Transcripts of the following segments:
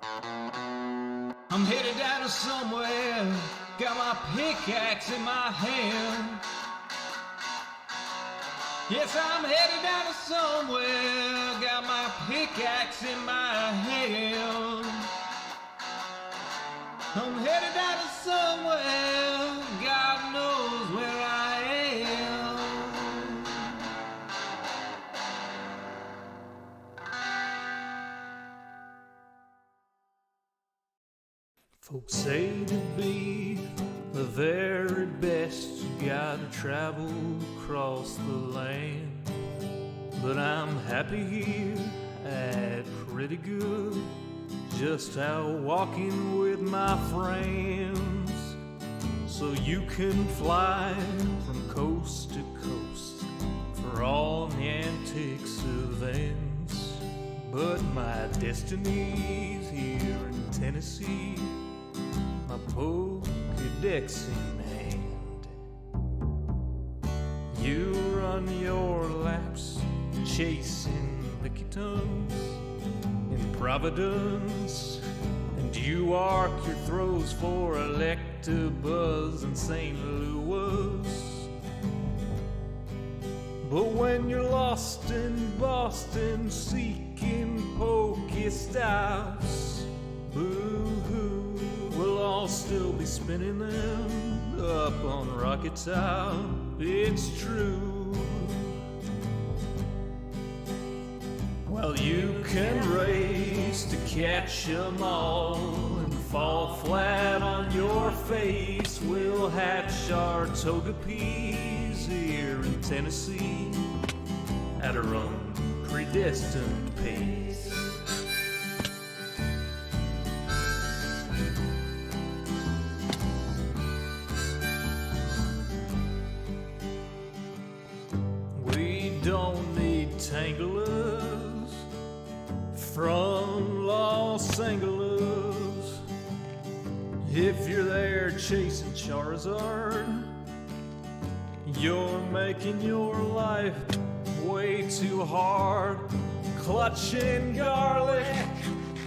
I'm headed down to somewhere, got my pickaxe in my hand. Yes, I'm headed down to somewhere, got my pickaxe in my hand. I'm headed down to somewhere, God knows where I am. Folks say to be the very best, you gotta travel across the land. But I'm happy here at pretty good, just out walking with my friends. So you can fly from coast to coast for all the antics of ends. But my destiny's here in Tennessee, my Pokédex in hand. You run your laps chasing the kittens in Providence, and you arc your throws for Electabuzz in St. Louis. But when you're lost in Boston seeking Pokestops, boo-hoo, we'll all still be spinning them up on Rocket Top. It's true. Well, you can race to catch 'em all and fall flat on your face. We'll hatch our Togepi's here in Tennessee at our own predestined pace. We don't need Tanglers from Los Angeles. If you're there chasing Charizard, you're making your life way too hard. Clutching garlic,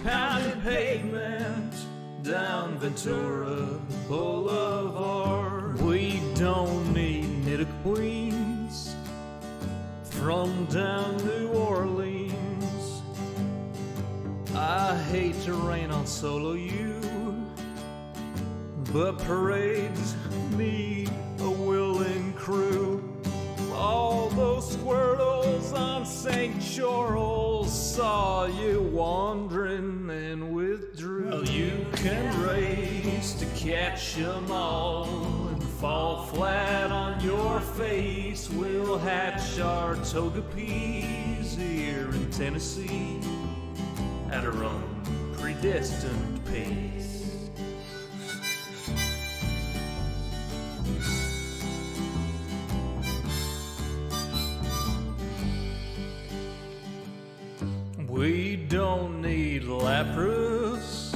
pounding pavement down Ventura Boulevard. We don't need Nidoqueens from down New Orleans. I hate to rain on solo you, but parades need a willing crew. All those squirtles on St. Charles saw you wandering and withdrew. Well, you can race to catch 'em all and fall flat on your face. We'll hatch our Togepi's here in Tennessee at our own predestined pace. We don't need Lapras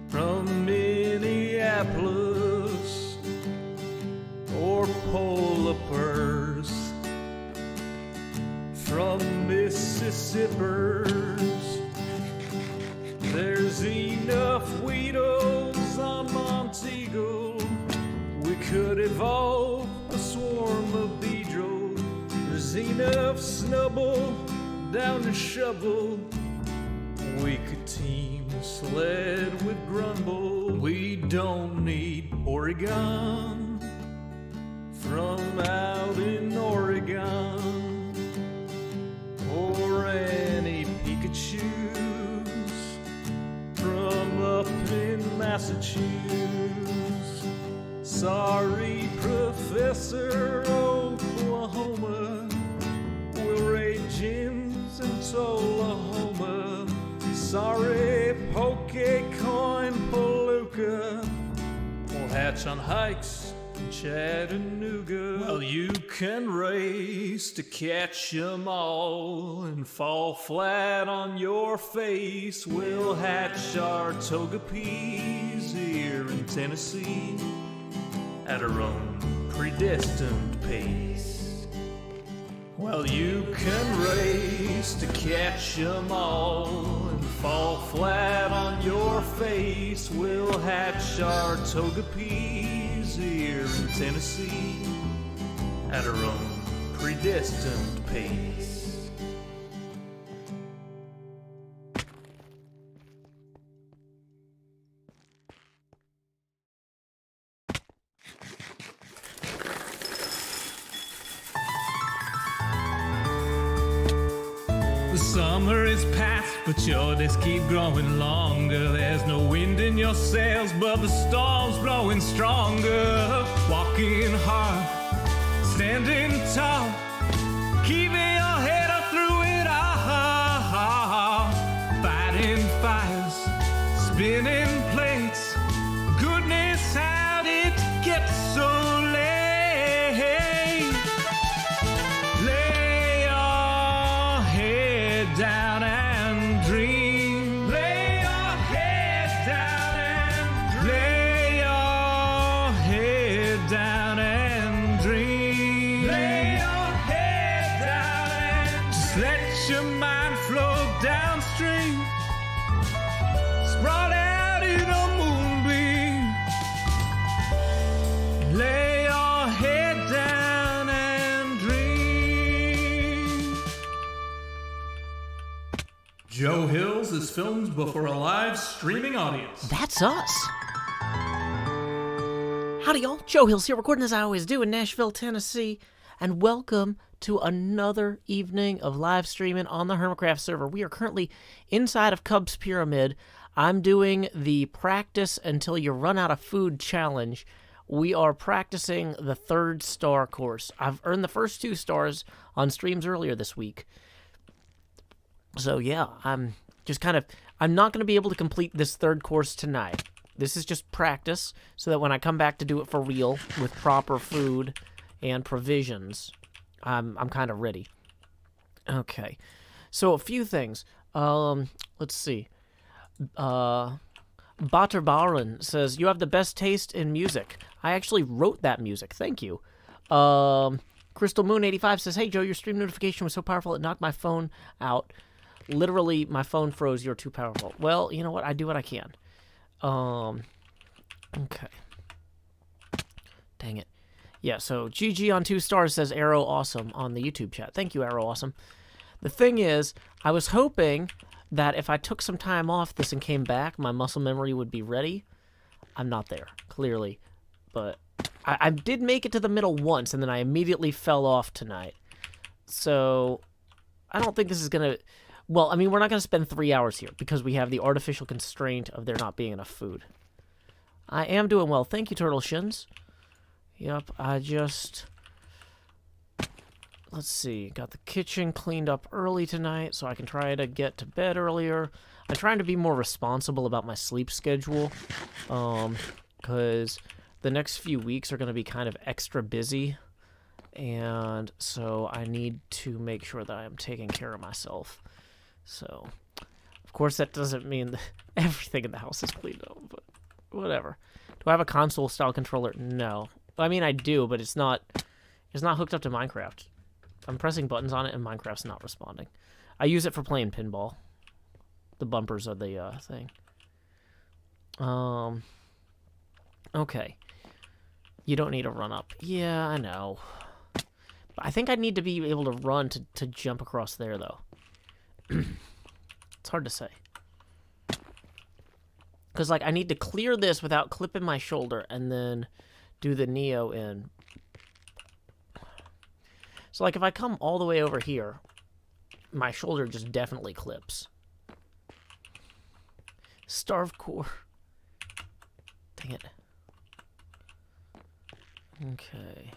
from Minneapolis or Polar Bears from Mississippi's. There's enough Weedles on Montego. We could evolve a swarm of Beedrill. There's enough Snubbull down to Shovel. We could team Sled with Grumble. We don't need Oregon from out in Oregon, or any Pikachus from up in Massachusetts. Sorry, Professor Oklahoma, we'll raid gyms in Tullahoma. Sorry, Pokecoin Palooka, we'll hatch on hikes in Chattanooga. Well, you can race to catch 'em all and fall flat on your face. We'll hatch our Togepi's here in Tennessee at our own predestined pace. Well, you can race to catch 'em all and fall flat on your face. We'll hatch our toga peas here in Tennessee at our own predestined pace. The summer is past, but your days keep growing longer. There's no wind in your sails, but the storm's blowing stronger. Walking hard, standing tall, keeping your head up through it all. Fighting fires, spinning plates. Goodness, how did it get so late? Lay your head down and dream. Lay your head down and lay your head down and dream. Lay your head down and just let your mind flow downstream. Spread out in a moonbeam. Lay your head down and dream. Joe Hills is filmed before a live streaming audience. That's us. Howdy, y'all. Joe Hills here, recording as I always do in Nashville, Tennessee. And welcome to another evening of live streaming on the Hermitcraft server. We are currently inside of Cub's Pyramid. I'm doing the practice until you run out of food challenge. We are practicing the 3rd star course. I've earned the first 2 stars on streams earlier this week. So yeah, I'm not going to be able to complete this 3rd course tonight. This is just practice so that when I come back to do it for real with proper food and provisions, I'm kind of ready. Okay, so a few things. Let's see. Batterbaran says, you have the best taste in music. I actually wrote that music. Thank you. Crystal Moon 85 says, hey, Joe, your stream notification was so powerful it knocked my phone out. Literally, my phone froze. You're too powerful. Well, you know what? I do what I can. Okay. Dang it. Yeah, so GG on 2 stars says Arrow Awesome on the YouTube chat. Thank you, Arrow Awesome. The thing is, I was hoping that if I took some time off this and came back, my muscle memory would be ready. I'm not there, clearly. But I did make it to the middle once, and then I immediately fell off tonight. So I don't think this is going to... Well, I mean, we're not going to spend 3 hours here because we have the artificial constraint of there not being enough food. I am doing well. Thank you, Turtle Shins. Yep, I just... Let's see, got the kitchen cleaned up early tonight so I can try to get to bed earlier. I'm trying to be more responsible about my sleep schedule, because the next few weeks are going to be kind of extra busy, and so I need to make sure that I am taking care of myself. So, of course, that doesn't mean that everything in the house is cleaned up, but whatever. Do I have a console-style controller? No. I mean, I do, but it's not hooked up to Minecraft. I'm pressing buttons on it, and Minecraft's not responding. I use it for playing pinball. The bumpers are the thing. Okay. You don't need to run up. Yeah, I know. But I think I need to be able to run to jump across there, though. It's hard to say. Because, like, I need to clear this without clipping my shoulder and then do the Neo in. So, like, if I come all the way over here, my shoulder just definitely clips. Starve core. Dang it. Okay.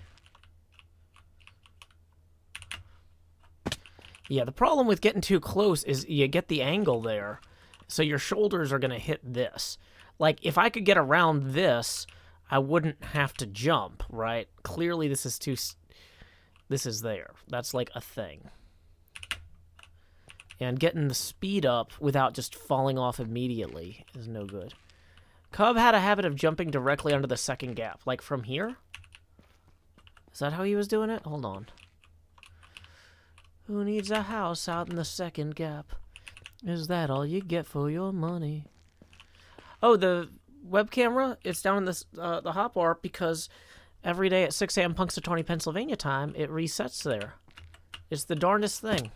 Yeah, the problem with getting too close is you get the angle there, so your shoulders are going to hit this. Like, if I could get around this, I wouldn't have to jump, right? Clearly, this is too... This is there. That's like a thing. And getting the speed up without just falling off immediately is no good. Cub had a habit of jumping directly under the second gap. Like from here? Is that how he was doing it? Hold on. Who needs a house out in the second gap? Is that all you get for your money? Oh, the web camera, it's down in this, the hotbar because every day at 6 a.m. Punxsutawney, Pennsylvania time, it resets there. It's the darndest thing.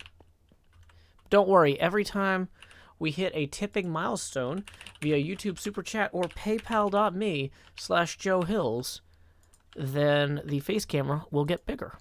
Don't worry, every time we hit a tipping milestone via YouTube Super Chat or paypal.me/Joe Hills, then the face camera will get bigger.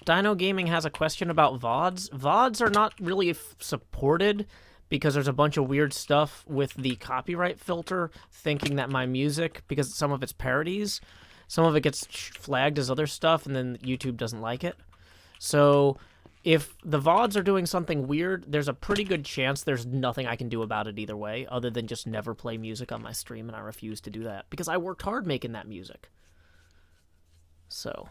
Dino Gaming has a question about VODs. VODs are not really supported because there's a bunch of weird stuff with the copyright filter thinking that my music, because some of it's parodies, some of it gets flagged as other stuff, and then YouTube doesn't like it. So if the VODs are doing something weird, there's a pretty good chance there's nothing I can do about it either way, other than just never play music on my stream, and I refuse to do that, because I worked hard making that music. So,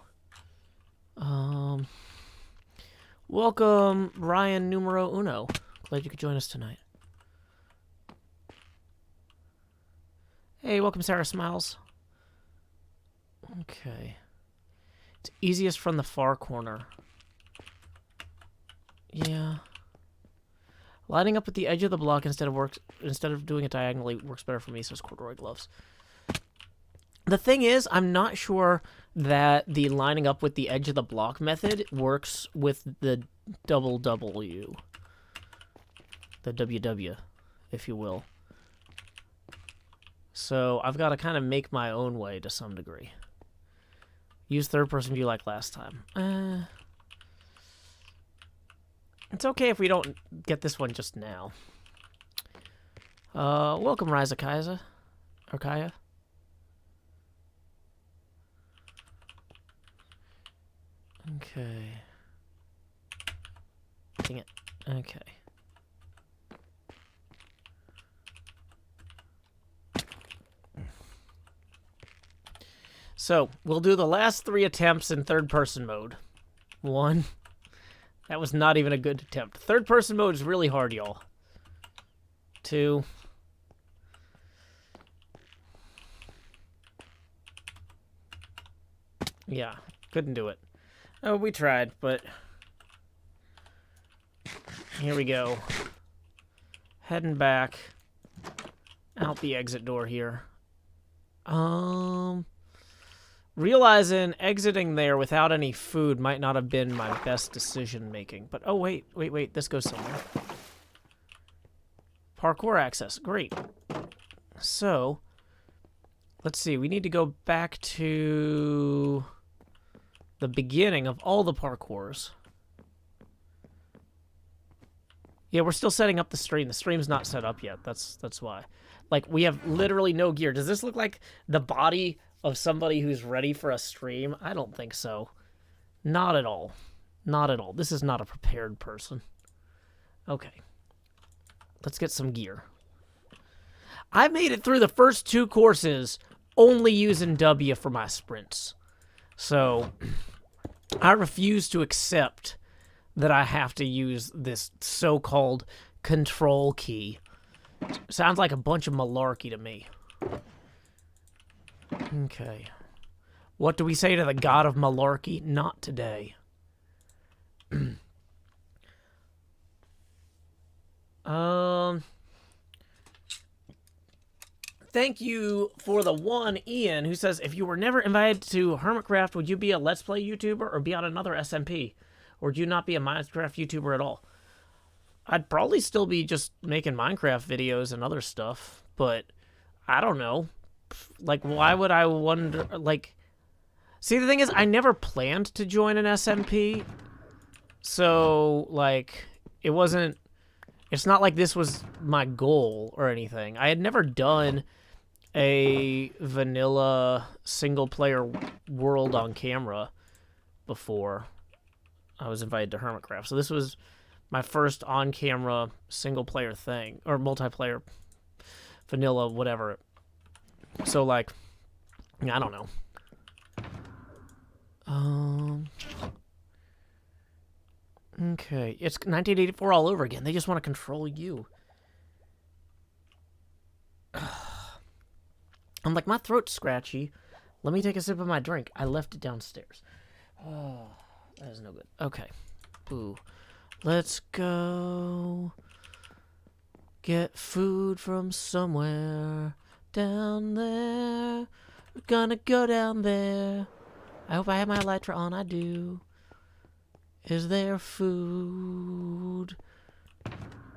welcome, Ryan Numero Uno. Glad you could join us tonight. Hey, welcome, Sarah Smiles. Okay. It's easiest from the far corner. Yeah. Lining up at the edge of the block instead of doing it diagonally works better for me, says Corduroy Gloves. The thing is, I'm not sure that the lining up with the edge of the block method works with the double W. The WW, if you will. So I've got to kind of make my own way to some degree. Use third-person view like last time. It's okay if we don't get this one just now. Welcome, Ryza Kaiza. Or Kaya. Okay. Dang it. Okay. So, we'll do the last 3 attempts in third-person mode. 1. That was not even a good attempt. Third-person mode is really hard, y'all. 2. Yeah, couldn't do it. Oh, we tried, but... Here we go. Heading back. Out the exit door here. Realizing exiting there without any food might not have been my best decision-making. But, oh, wait. This goes somewhere. Parkour access. Great. So, let's see. We need to go back to the beginning of all the parkours. Yeah, we're still setting up the stream. The stream's not set up yet. That's why. Like, we have literally no gear. Does this look like the body of somebody who's ready for a stream? I don't think so. Not at all. Not at all. This is not a prepared person. Okay. Let's get some gear. I made it through the first 2 courses only using W for my sprints. So, I refuse to accept that I have to use this so-called control key. Sounds like a bunch of malarkey to me. Okay. What do we say to the god of malarkey? Not today. Thank you for the one, Ian, who says, if you were never invited to Hermitcraft, would you be a Let's Play YouTuber or be on another SMP? Or do you not be a Minecraft YouTuber at all? I'd probably still be just making Minecraft videos and other stuff, but I don't know. Like, why would I wonder, like... See, the thing is, I never planned to join an SMP, so, like, it wasn't... It's not like this was my goal or anything. I had never done a vanilla single-player world on camera before I was invited to Hermitcraft. So this was my first on-camera single-player thing, or multiplayer, vanilla, whatever. So, like, I don't know. Okay, it's 1984 all over again. They just want to control you. I'm like, my throat's scratchy. Let me take a sip of my drink. I left it downstairs. Oh, that is no good. Okay. Ooh. Let's go get food from somewhere down there. We're gonna go down there. I hope I have my elytra on. I do. Is there food?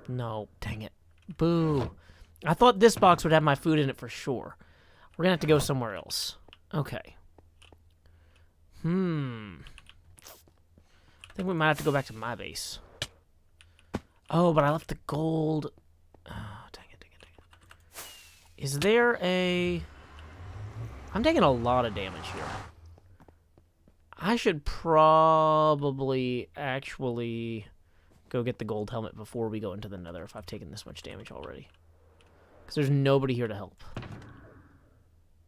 No. Dang it. Boo. I thought this box would have my food in it for sure. We're gonna have to go somewhere else. Okay. I think we might have to go back to my base. Oh, but I left the gold. Oh, dang it. Is there a... I'm taking a lot of damage here. I should probably actually go get the gold helmet before we go into the nether if I've taken this much damage already. Because there's nobody here to help.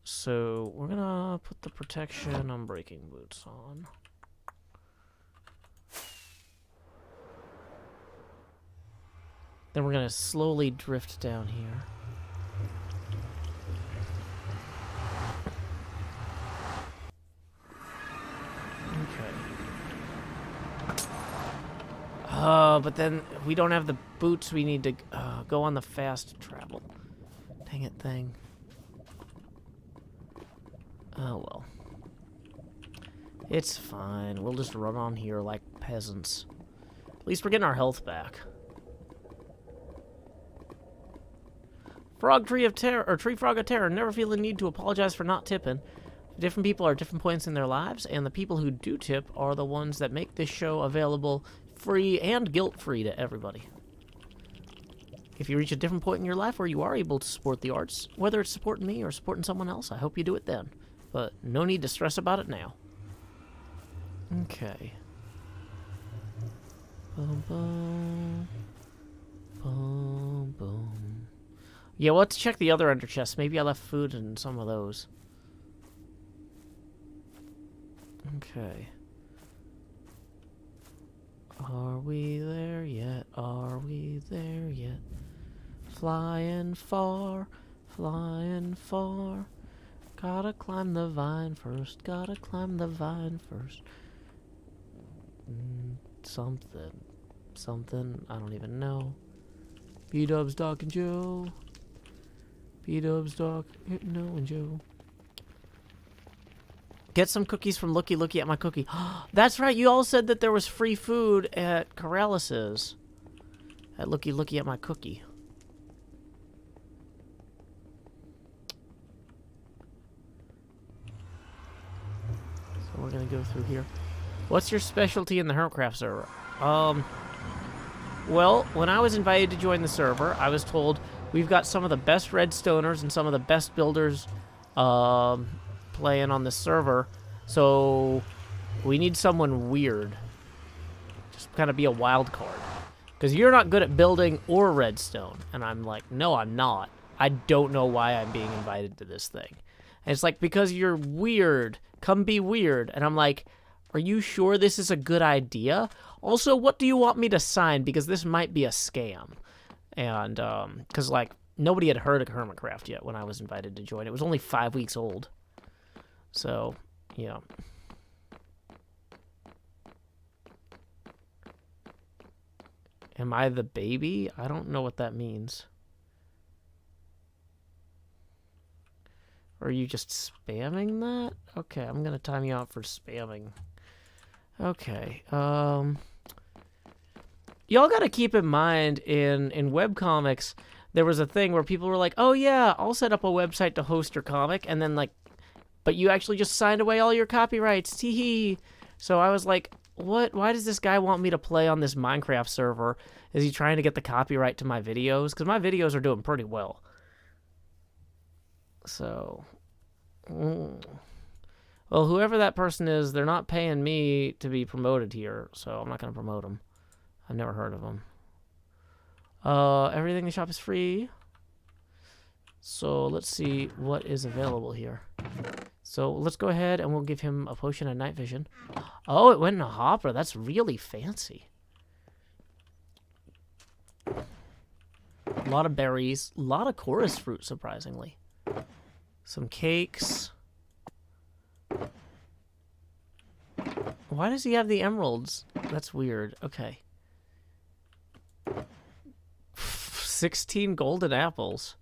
So we're gonna put the protection on breaking boots on. Then we're gonna slowly drift down here. Okay. But then we don't have the boots. We need to go on the fast travel. Dang it thing. Oh, well. It's fine. We'll just run on here like peasants. At least we're getting our health back. Frog Tree of Terror, or Tree Frog of Terror, never feel the need to apologize for not tipping. Different people are at different points in their lives, and the people who do tip are the ones that make this show available free and guilt-free to everybody. If you reach a different point in your life where you are able to support the arts, whether it's supporting me or supporting someone else, I hope you do it then. But no need to stress about it now. Okay. Boom, boom. Boom, boom. Yeah, we'll have to check the other ender chests. Maybe I left food in some of those. Okay. Are we there yet? Are we there yet? Flying far, flying far. Gotta climb the vine first, gotta climb the vine first. Something, I don't even know. B-Dubs, Doc, and Joe. B-Dubs, Doc, no, and Joe. Get some cookies from Looky Looky at my cookie. That's right, you all said that there was free food at Corralis's. At Looky Looky at my cookie. So we're gonna go through here. What's your specialty in the Hermitcraft server? Well, when I was invited to join the server, I was told we've got some of the best redstoners and some of the best builders playing on this server, so we need someone weird. Just kind of be a wild card. Because you're not good at building or redstone. And I'm like, no, I'm not. I don't know why I'm being invited to this thing. And it's like, because you're weird, come be weird. And I'm like, are you sure this is a good idea? Also, what do you want me to sign? Because this might be a scam. And, because, like, nobody had heard of Hermitcraft yet when I was invited to join. It was only 5 weeks old. So, yeah. Am I the baby? I don't know what that means. Or are you just spamming that? Okay, I'm gonna time you out for spamming. Okay, y'all gotta keep in mind, in webcomics, there was a thing where people were like, oh yeah, I'll set up a website to host your comic, and then like, but you actually just signed away all your copyrights, tee-hee. So I was like, what? Why does this guy want me to play on this Minecraft server? Is he trying to get the copyright to my videos? Because my videos are doing pretty well. So, well, whoever that person is, they're not paying me to be promoted here, so I'm not going to promote them. I've never heard of them. Everything in the shop is free. So let's see what is available here. So let's go ahead and we'll give him a potion of night vision. Oh, it went in a hopper. That's really fancy. lot of berries, a lot of chorus fruit, surprisingly. Some cakes. Why does he have the emeralds? That's weird. Okay. 16 golden apples.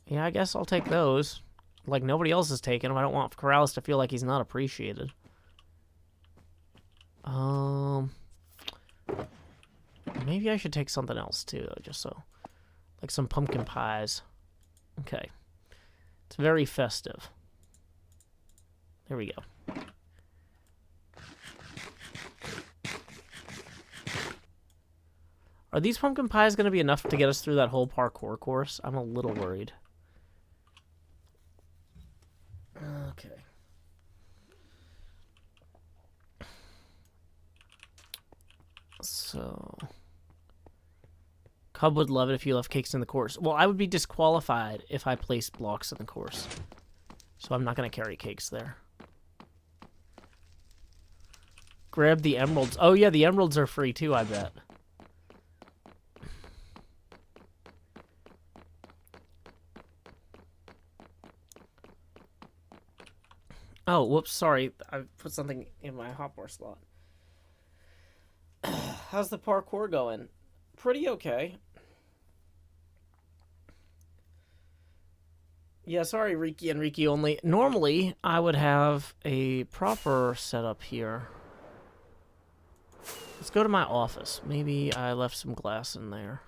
Yeah, I guess I'll take those. Like, nobody else is taking them. I don't want Corrales to feel like he's not appreciated. Maybe I should take something else, too, though, just so. Like some pumpkin pies. Okay. It's very festive. There we go. Are these pumpkin pies going to be enough to get us through that whole parkour course? I'm a little worried. Okay. So, Cub would love it if you left cakes in the course. Well, I would be disqualified if I placed blocks in the course. So I'm not going to carry cakes there. Grab the emeralds. Oh, yeah, the emeralds are free too, I bet. Oh, whoops, sorry. I put something in my hotbar slot. How's the parkour going? Pretty okay. Yeah, sorry, Riki and Riki only. Normally, I would have a proper setup here. Let's go to my office. Maybe I left some glass in there.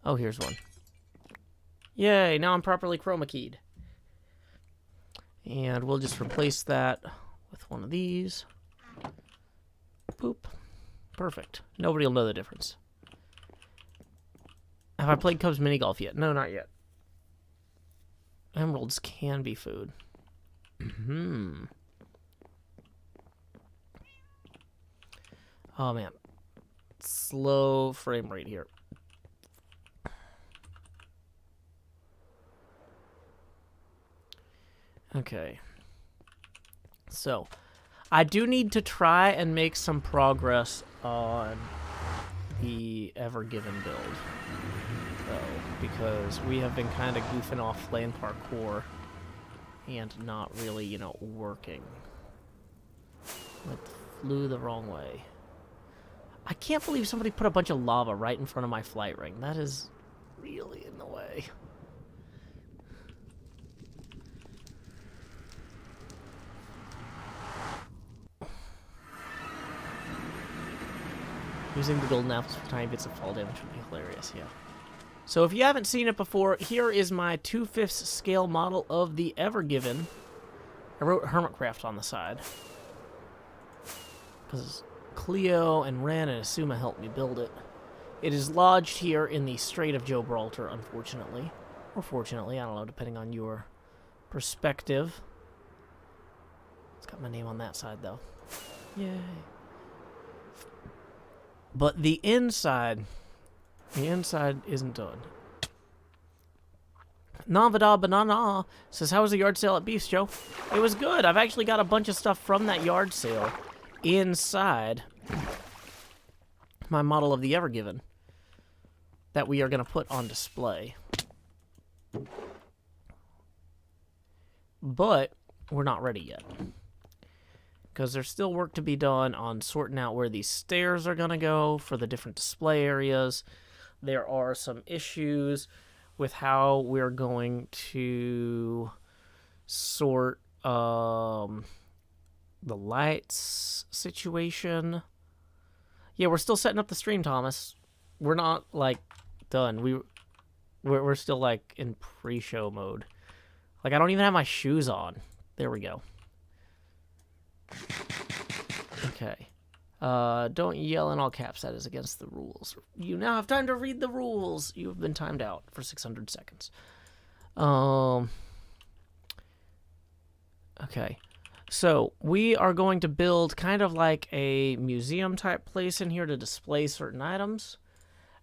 Oh, here's one. Yay, now I'm properly chroma keyed. And we'll just replace that with one of these. Boop. Perfect. Nobody will know the difference. Have I played Cubs mini golf yet? No, not yet. Emeralds can be food. Oh, man. Slow frame rate here. Okay. So, I do need to try and make some progress on the Ever Given build, though, because we have been kind of goofing off playing parkour and not really, you know, working. It flew the wrong way. I can't believe somebody put a bunch of lava right in front of my flight ring. That is really in the way. Using the golden apples for tiny bits of fall damage would be hilarious, yeah. So if you haven't seen it before, here is my 2/5 scale model of the Ever Given. I wrote Hermitcraft on the side, because Cleo and Ren and Asuma helped me build it. It is lodged here in the Strait of Gibraltar, unfortunately. Or fortunately, I don't know, depending on your perspective. It's got my name on that side, though. Yay. But the inside isn't done. Navada Banana says, how was the yard sale at Beefs, Joe? It was good. I've actually got a bunch of stuff from that yard sale inside my model of the Ever Given that we are going to put on display. But we're not ready yet, because there's still work to be done on sorting out where these stairs are going to go for the different display areas. There are some issues with how we're going to sort the lights situation. Yeah, we're still setting up the stream, Thomas. We're not, like, done. We're still, like, in pre-show mode. Like, I don't even have my shoes on. There we go. Okay. Don't yell in all caps. That is against the rules. You now have time to read the rules. You have been timed out for 600 seconds. Okay. So, we are going to build kind of like a museum-type place in here to display certain items.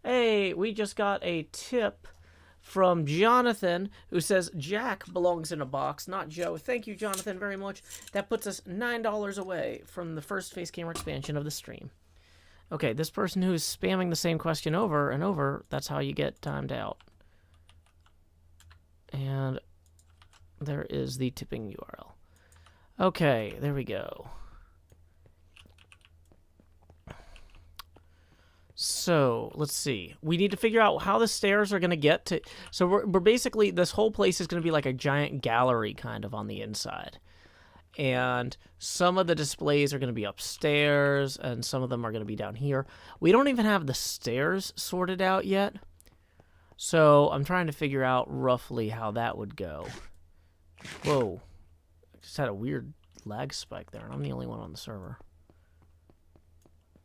Hey, we just got a tip from Jonathan, who says Jack belongs in a box, not Joe. Thank you, Jonathan, very much. That puts us $9 away from the first face camera expansion of the stream. Okay, this person who's spamming the same question over and over, that's how you get timed out. And there is the tipping URL. Okay, there we go. So, let's see. We need to figure out how the stairs are going to get to... So, we're basically... This whole place is going to be like a giant gallery kind of on the inside. And some of the displays are going to be upstairs, and some of them are going to be down here. We don't even have the stairs sorted out yet. So, I'm trying to figure out roughly how that would go. Whoa. I just had a weird lag spike there, and I'm the only one on the server.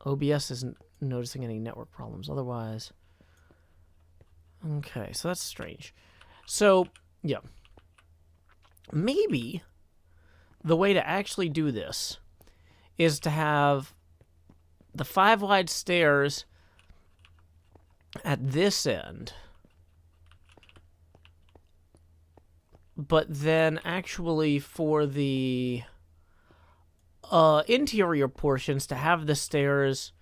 OBS isn't noticing any network problems otherwise. Okay, so that's strange. So, yeah. Maybe the way to actually do this is to have the 5 wide stairs at this end, but then actually for the interior portions to have the stairs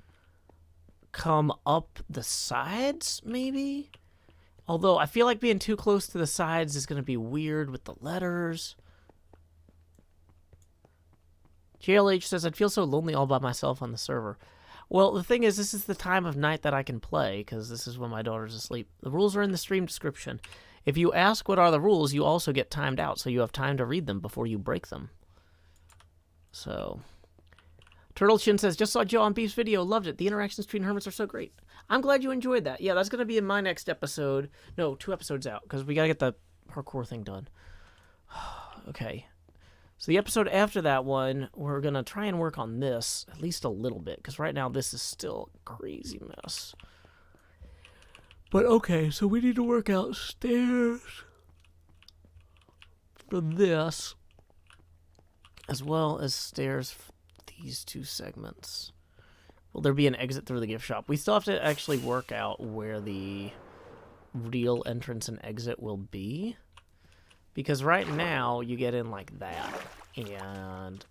come up the sides, maybe? Although I feel like being too close to the sides is going to be weird with the letters. JLH says, I'd feel so lonely all by myself on the server. Well, the thing is, this is the time of night that I can play, because this is when my daughter's asleep. The rules are in the stream description. If you ask what are the rules, you also get timed out, so you have time to read them before you break them. So, Turtle Chin says, just saw Joe on Beef's video, loved it. The interactions between hermits are so great. I'm glad you enjoyed that. Yeah, that's going to be in my next episode. No, 2 episodes out, because we got to get the parkour thing done. Okay. So the episode after that one, we're going to try and work on this at least a little bit, because right now this is still a crazy mess. But okay, so we need to work out stairs for this, as well as stairs for these 2 segments. Will there be an exit through the gift shop? We still have to actually work out where the real entrance and exit will be. Because right now, you get in like that, and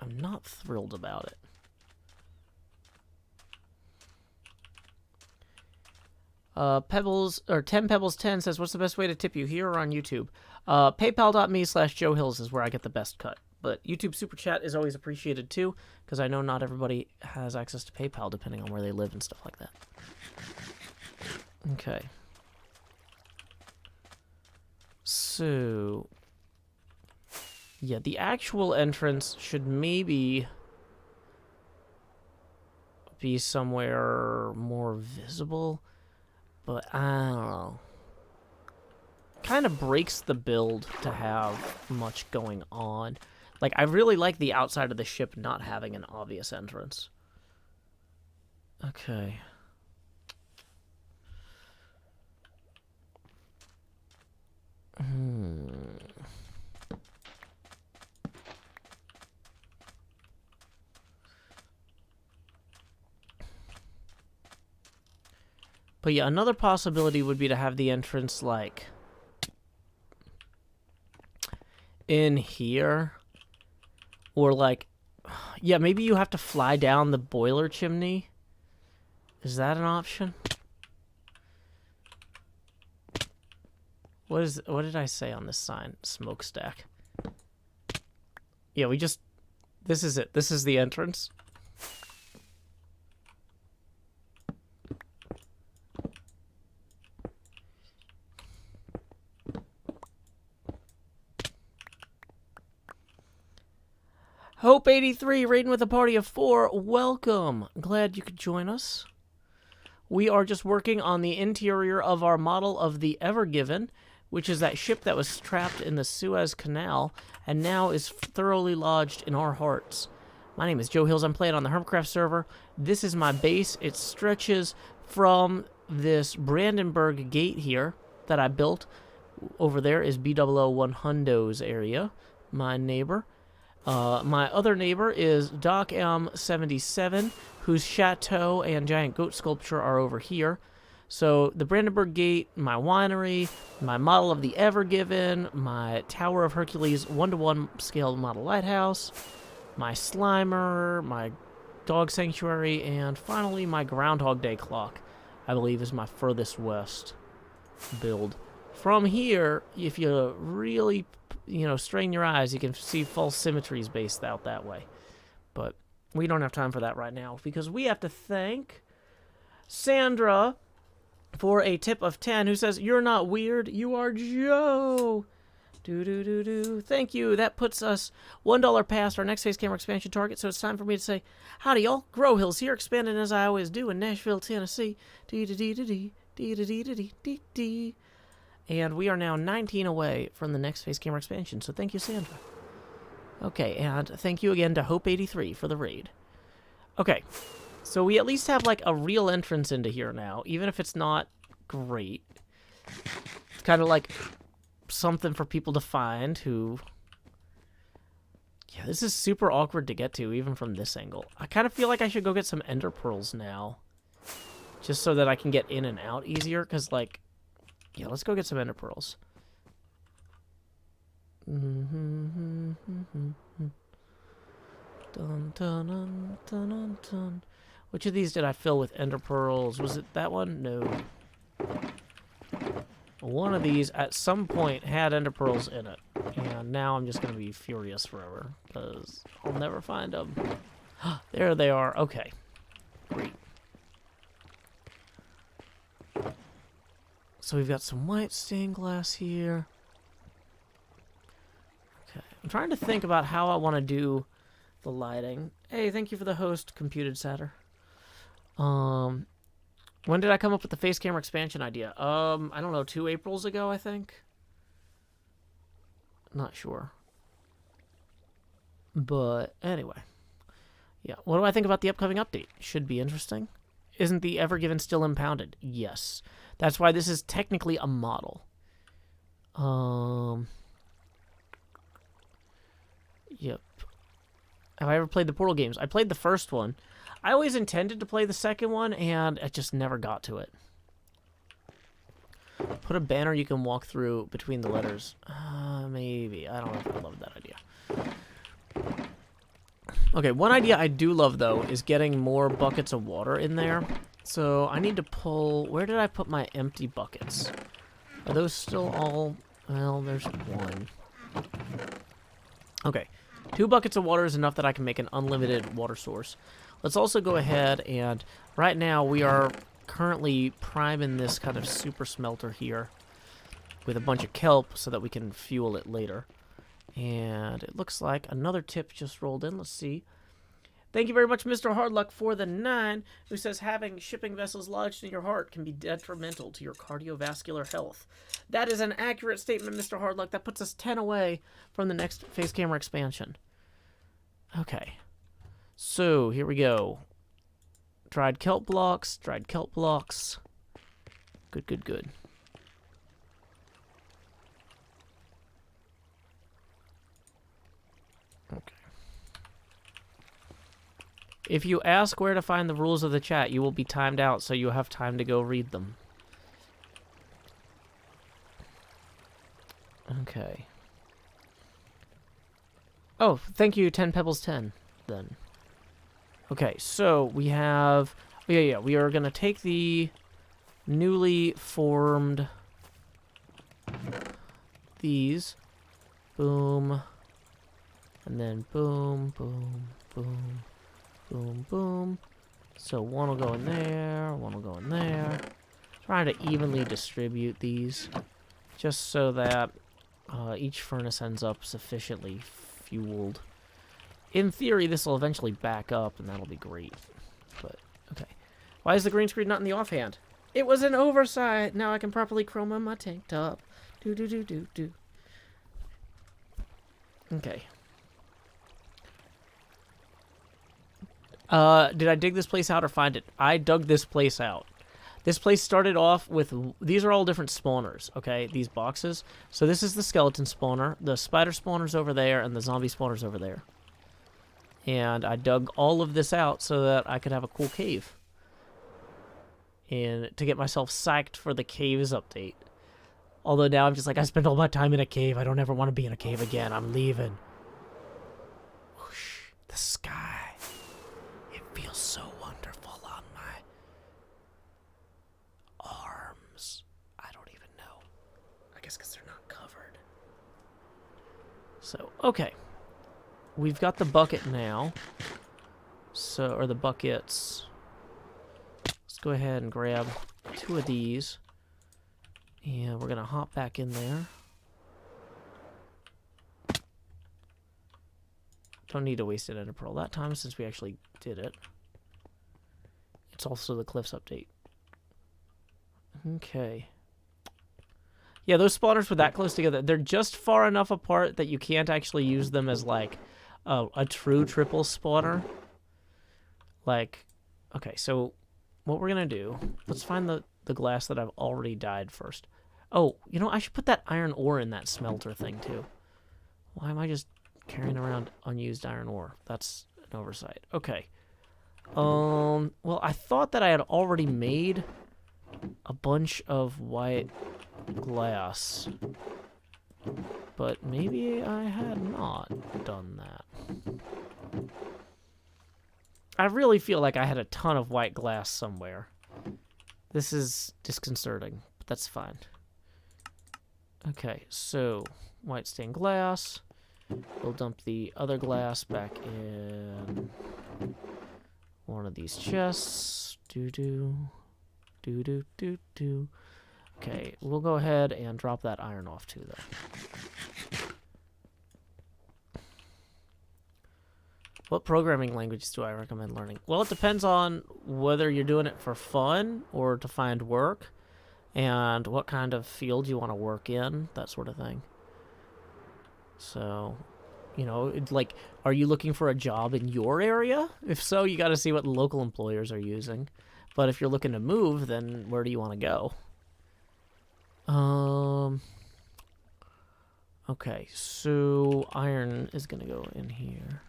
I'm not thrilled about it. Pebbles, or 10 Pebbles 10 says, what's the best way to tip you, here or on YouTube? PayPal.me/Joe Hills is where I get the best cut. But YouTube Super Chat is always appreciated too, because I know not everybody has access to PayPal depending on where they live and stuff like that. Okay. So, yeah, the actual entrance should maybe be somewhere more visible, but I don't know. Kind of breaks the build to have much going on. Like, I really like the outside of the ship not having an obvious entrance. Okay. But yeah, another possibility would be to have the entrance, like, in here. Or, like, yeah, maybe you have to fly down the boiler chimney. Is that an option? What did I say on this sign? Smokestack. Yeah, this is it. This is the entrance. Hope83, raiding with a party of 4. Welcome. Glad you could join us. We are just working on the interior of our model of the Ever Given, which is that ship that was trapped in the Suez Canal and now is thoroughly lodged in our hearts. My name is Joe Hills. I'm playing on the Hermitcraft server. This is my base. It stretches from this Brandenburg gate here that I built. Over there is B001 Hundo's area, my neighbor. My other neighbor is Doc M77, whose chateau and giant goat sculpture are over here. So the Brandenburg Gate, my winery, my model of the Ever Given, my Tower of Hercules 1-to-1 scale model lighthouse, my Slimer, my dog sanctuary, and finally my Groundhog Day clock, I believe, is my furthest west build. From here, if you really, strain your eyes, you can see false symmetries based out that way. But we don't have time for that right now, because we have to thank Sandra for a tip of 10, who says, "You're not weird, you are Joe." Thank you. That puts us $1 past our next face camera expansion target, so it's time for me to say, howdy y'all, Grow Hills here, expanding as I always do in Nashville, Tennessee. And we are now 19 away from the next face camera expansion, so thank you, Sandra. Okay, and thank you again to Hope83 for the raid. Okay, so we at least have, like, a real entrance into here now, even if it's not great. It's kind of like something for people to find who... Yeah, this is super awkward to get to, even from this angle. I kind of feel like I should go get some ender pearls now, just so that I can get in and out easier, because, like... Yeah, let's go get some ender pearls. Dun, dun, dun, dun, dun, dun. Which of these did I fill with ender pearls? Was it that one? No. One of these at some point had ender pearls in it. And now I'm just going to be furious forever, because I'll never find them. There they are. Okay. Great. So we've got some white stained glass here. Okay. I'm trying to think about how I want to do the lighting. Hey, thank you for the host, Computed Satyr. When did I come up with the face camera expansion idea? I don't know, 2 Aprils ago, I think. Not sure. But anyway. Yeah, what do I think about the upcoming update? Should be interesting. Isn't the Ever Given still impounded? Yes. That's why this is technically a model. Yep. Have I ever played the Portal games? I played the first one. I always intended to play the second one, and I just never got to it. Put a banner you can walk through between the letters. Maybe. I don't know if I love that idea. Okay, one idea I do love, though, is getting more buckets of water in there. So I need to pull... Where did I put my empty buckets? Are those still all... Well, there's one. Okay. 2 buckets of water is enough that I can make an unlimited water source. Let's also go ahead and... Right now, we are currently priming this kind of super smelter here with a bunch of kelp so that we can fuel it later. And it looks like another tip just rolled in. Let's see. Thank you very much, Mr. Hardluck, for the 9, who says having shipping vessels lodged in your heart can be detrimental to your cardiovascular health. That is an accurate statement, Mr. Hardluck. That puts us 10 away from the next face camera expansion. Okay. So, here we go. Dried kelp blocks, dried kelp blocks. Good, good, good. Okay. If you ask where to find the rules of the chat, you will be timed out, so you have time to go read them. Okay. Oh, thank you, 10 Pebbles 10, then. Okay, so we have... Yeah, we are going to take the newly formed... These. Boom. And then boom, boom, boom. Boom, boom. So one will go in there, one will go in there. Trying to evenly distribute these, just so that each furnace ends up sufficiently fueled. In theory, this will eventually back up, and that'll be great. But, okay. Why is the green screen not in the offhand? It was an oversight! Now I can properly chroma my tank top. Do. Okay. Did I dig this place out or find it? I dug this place out. This place started off with... These are all different spawners, okay? These boxes. So this is the skeleton spawner. The spider spawner's over there, and the zombie spawner's over there. And I dug all of this out so that I could have a cool cave. And to get myself psyched for the caves update. Although now I'm just like, I spent all my time in a cave. I don't ever want to be in a cave again. I'm leaving. Whoosh. The sky. guess because they're not covered. So, okay. We've got the bucket now. So, or the buckets. Let's go ahead and grab 2 of these. And we're going to hop back in there. Don't need to waste an ender pearl that time since we actually did it. It's also the cliffs update. Okay. Yeah, those spawners were that close together. They're just far enough apart that you can't actually use them as, like, a true triple spawner. Like, okay, so what we're going to do, let's find the glass that I've already dyed first. Oh, you know, I should put that iron ore in that smelter thing, too. Why am I just carrying around unused iron ore? That's an oversight. Okay. Well, I thought that I had already made a bunch of white glass, but maybe I had not done that. I really feel like I had a ton of white glass somewhere. This is disconcerting, but that's fine. Okay, so white stained glass. We'll dump the other glass back in one of these chests. Doo-doo. Doo-doo-doo-doo. Okay, we'll go ahead and drop that iron off too, though. What programming languages do I recommend learning? Well, it depends on whether you're doing it for fun or to find work, and what kind of field you want to work in, that sort of thing. So, you know, like, are you looking for a job in your area? If so, you got to see what local employers are using. But if you're looking to move, then where do you want to go? Okay, so iron is going to go in here.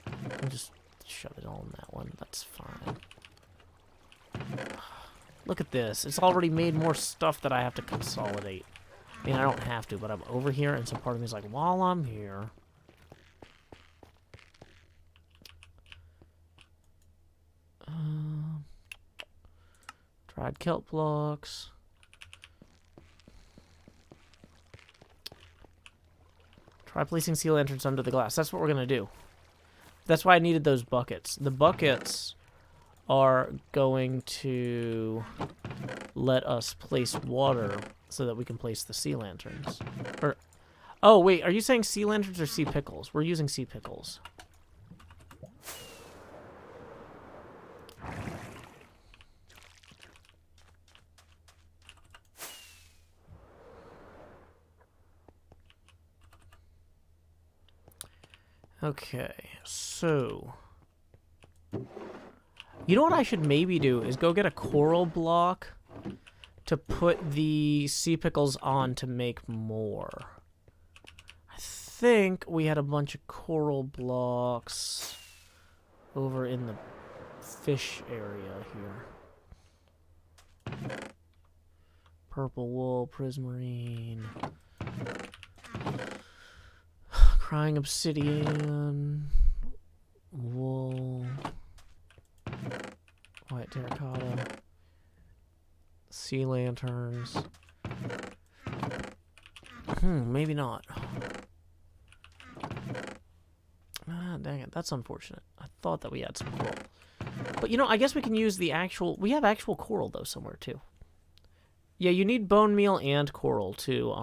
I'll just shove it all in that one. That's fine. Look at this. It's already made more stuff that I have to consolidate. I mean, I don't have to, but I'm over here, and some part of me is like, while I'm here... dried kelp blocks. Try placing sea lanterns under the glass. That's what we're going to do. That's why I needed those buckets. The buckets are going to let us place water so that we can place the sea lanterns. Or, oh, wait, are you saying sea lanterns or sea pickles? We're using sea pickles. Okay, so... You know what I should maybe do is go get a coral block to put the sea pickles on to make more. I think we had a bunch of coral blocks over in the fish area here. Purple wool, prismarine... Crying obsidian, wool, white terracotta, sea lanterns. Maybe not. Ah, dang it, that's unfortunate. I thought that we had some coral. But, you know, I guess we can use the actual... We have actual coral, though, somewhere, too. Yeah, you need bone meal and coral, too.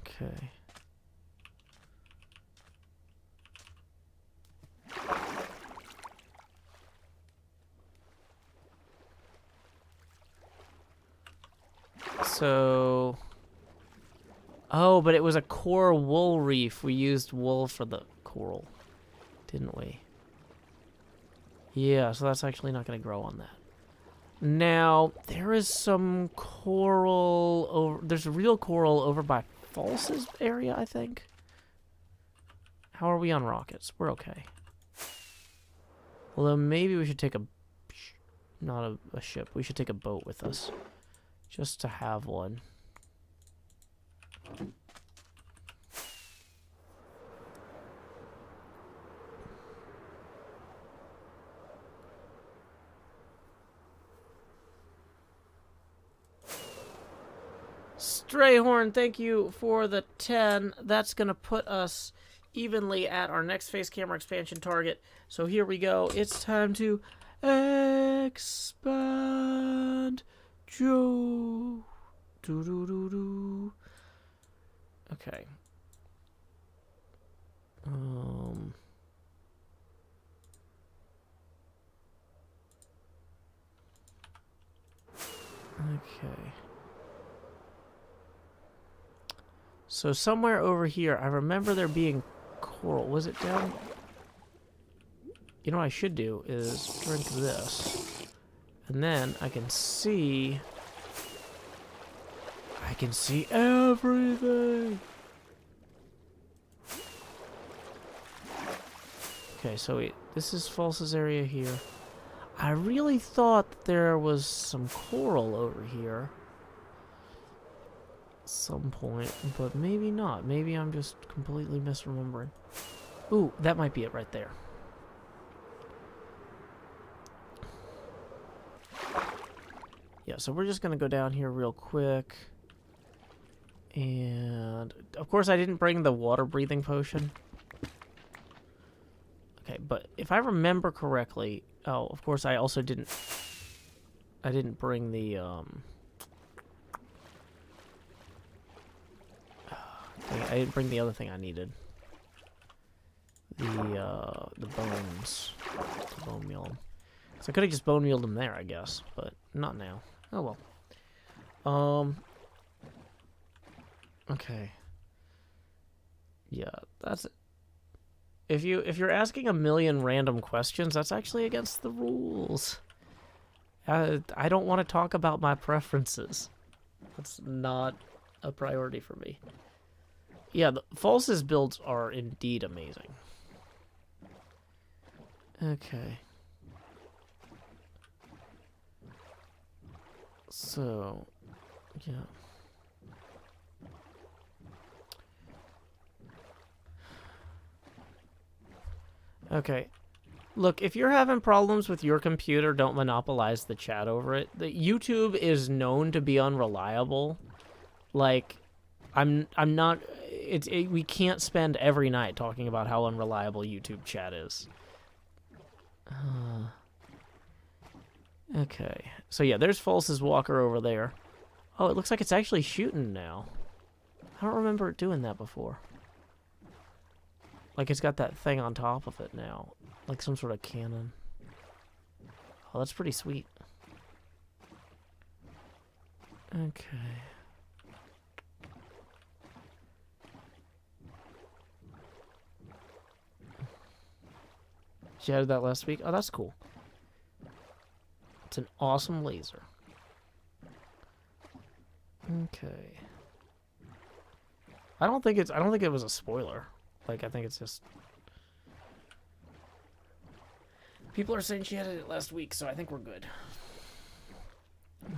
Okay. So... Oh, but it was a coral wool reef. We used wool for the coral, didn't we? Yeah, so that's actually not going to grow on that. Now, there is some coral over... There's a real coral over by False's area, I think. How are we on rockets? We're okay. Although maybe we should take a... Not a ship. We should take a boat with us. Just to have one. Strayhorn, thank you for the 10. That's going to put us evenly at our next face camera expansion target. So here we go. It's time to expand Joe. Do-do-do-do. Okay. Okay. So somewhere over here, I remember there being coral. Was it down? You know what I should do is drink this. And then I can see everything. Okay, so wait, this is False's area here. I really thought there was some coral over here at some point, but maybe not. Maybe I'm just completely misremembering. Ooh, that might be it right there. Yeah, so we're just going to go down here real quick. And, of course, I didn't bring the water-breathing potion. Okay, but if I remember correctly... Oh, of course, I also didn't... I didn't bring the, I didn't bring the other thing I needed. The bones. The bone meal. So I could have just bone mealed them there, I guess, but not now. Oh well. Okay. Yeah, that's it. If you're asking a million random questions, that's actually against the rules. I don't want to talk about my preferences. That's not a priority for me. Yeah, the False's builds are indeed amazing. Okay. So, yeah. Okay. Look, if you're having problems with your computer, don't monopolize the chat over it. The YouTube is known to be unreliable. Like, I'm not... we can't spend every night talking about how unreliable YouTube chat is. Okay. So yeah, there's False's walker over there. Oh, it looks like it's actually shooting now. I don't remember it doing that before. Like, it's got that thing on top of it now. Like some sort of cannon. Oh, that's pretty sweet. Okay. She added that last week? Oh, that's cool. It's an awesome laser. Okay. I don't think it was a spoiler. Like, I think it's just... People are saying she added it last week, so I think we're good.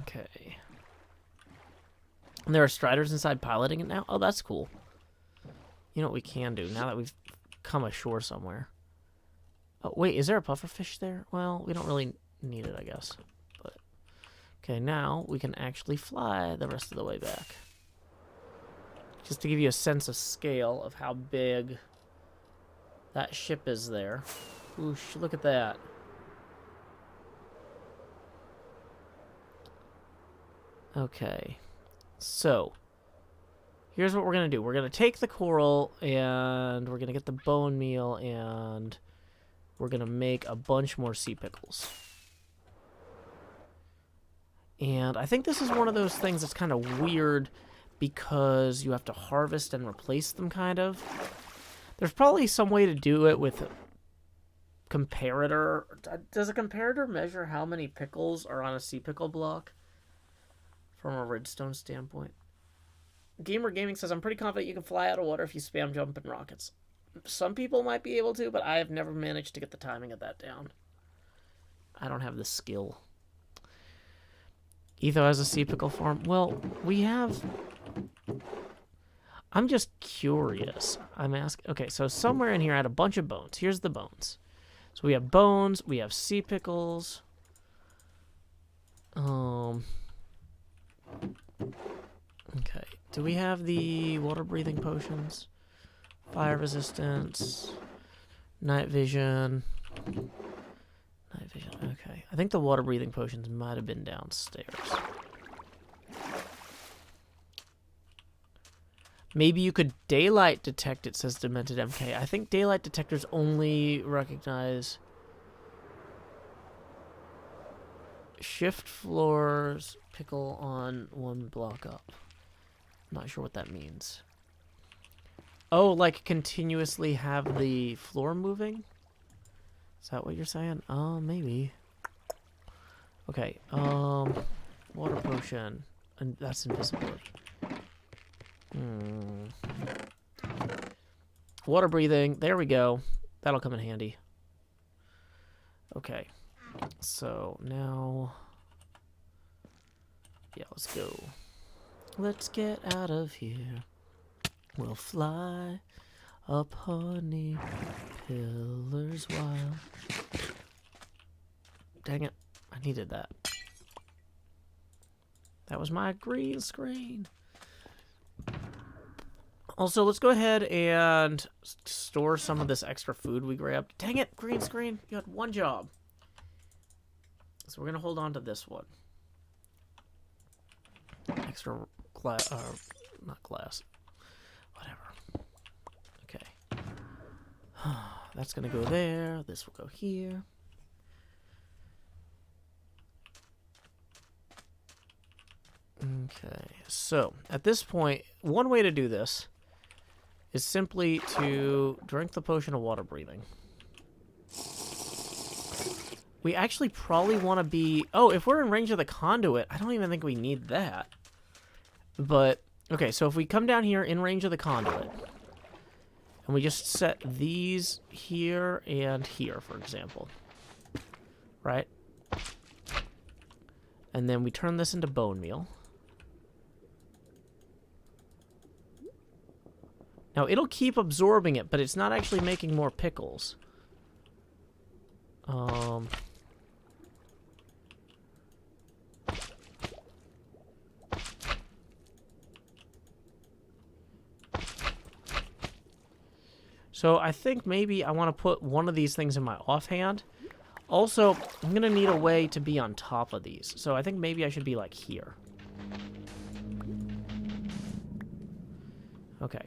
Okay. And there are striders inside piloting it now? Oh, that's cool. You know what we can do, now that we've come ashore somewhere. Oh, wait, is there a pufferfish there? Well, we don't really need it, I guess. But okay, now we can actually fly the rest of the way back. Just to give you a sense of scale of how big that ship is there. Oosh, look at that. Okay. So, here's what we're going to do. We're going to take the coral, and we're going to get the bone meal, and we're going to make a bunch more sea pickles. And I think this is one of those things that's kind of weird because you have to harvest and replace them, kind of. There's probably some way to do it with comparator. Does a comparator measure how many pickles are on a sea pickle block from a redstone standpoint? Gamer Gaming says, I'm pretty confident you can fly out of water if you spam jump in rockets. Some people might be able to, but I have never managed to get the timing of that down. I don't have the skill. Etho has a sea pickle farm. Well, we have... I'm just curious. I'm asking... Okay, so somewhere in here I had a bunch of bones. Here's the bones. So we have bones. We have sea pickles. Okay. do we have the water breathing potions? Fire resistance, night vision. Night vision, okay. I think the water breathing potions might have been downstairs. Maybe you could daylight detect, it says Demented MK. I think daylight detectors only recognize shift floors, pickle on one block up. I'm not sure what that means. Oh, like continuously have the floor moving? Is that what you're saying? Oh, maybe. Okay, water potion. And that's invisibility. Water breathing. There we go. That'll come in handy. Okay. So now... yeah, let's go. Let's get out of here. We'll fly up honey pillars while... dang it. I needed that. That was my green screen. Also, let's go ahead and store some of this extra food we grabbed. Dang it, green screen. You had one job. So we're going to hold on to this one. Extra glass, not glass. Whatever. Okay. That's going to go there. This will go here. Okay, so at this point, one way to do this is simply to drink the potion of water breathing. We actually probably want to be... oh, if we're in range of the conduit, I don't even think we need that. But, okay, so if we come down here in range of the conduit, and we just set these here and here, for example. Right? And then we turn this into bone meal. Now, it'll keep absorbing it, but it's not actually making more pickles. So I think maybe I want to put one of these things in my offhand. Also, I'm going to need a way to be on top of these. So I think maybe I should be like here. Okay.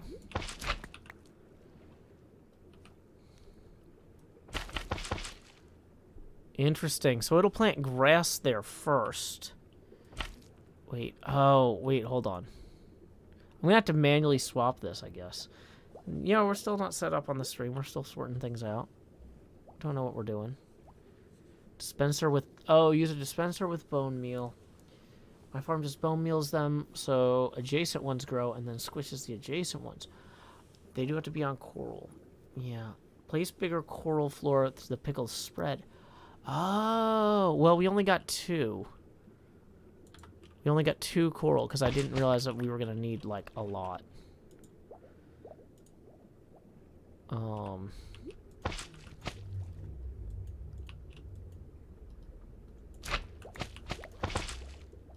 Interesting. So it'll plant grass there first. Wait. Oh, wait. Hold on. I'm going to have to manually swap this, I guess. You know, we're still not set up on the stream. We're still sorting things out. Don't know what we're doing. Dispenser with... oh, use a dispenser with bone meal. My farm just bone meals them so adjacent ones grow and then squishes the adjacent ones. They do have to be on coral. Yeah. Place bigger coral floor so the pickles spread. Oh, well, we only got 2. We only got 2 coral because I didn't realize that we were going to need, like, a lot.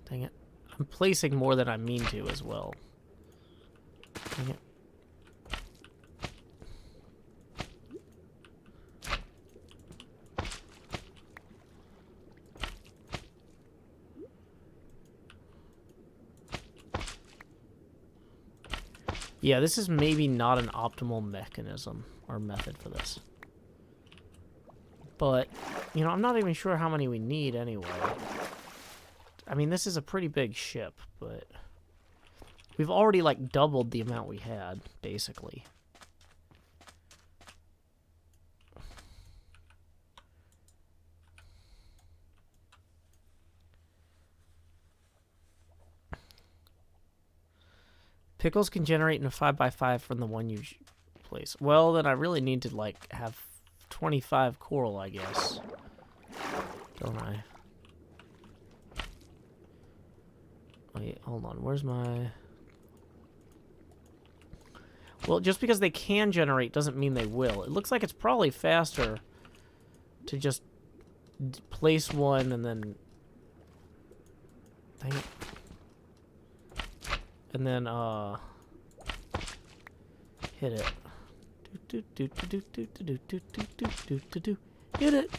Dang it. I'm placing more than I mean to as well. Dang it. Yeah, this is maybe not an optimal mechanism or method for this. But, you know, I'm not even sure how many we need anyway. I mean, this is a pretty big ship, but we've already, like, doubled the amount we had, basically. Pickles can generate in a 5x5 from the one you place. Well, then I really need to, like, have 25 coral, I guess. Don't I? Wait, hold on. Where's my... well, just because they can generate doesn't mean they will. It looks like it's probably faster to just place one and then... dang it. and then hit it. Hit it.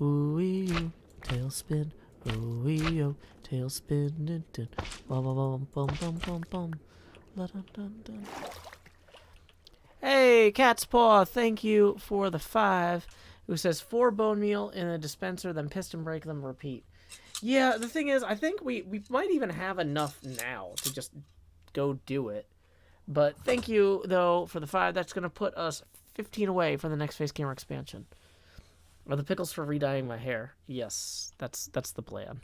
Ooh-wee-oo, tailspin. Ooh-wee-oo, tailspin. Bum-bum-bum-bum-bum-bum. La-dun-dun-dun. Hey, Cat's Paw, thank you for the 5. Who says 4 bone meal in a dispenser, then piston break them, repeat. Yeah, the thing is, I think we might even have enough now to just go do it. But thank you, though, for the 5. That's going to put us 15 away from the next face camera expansion. Are the pickles for re-dyeing my hair? Yes, that's the plan.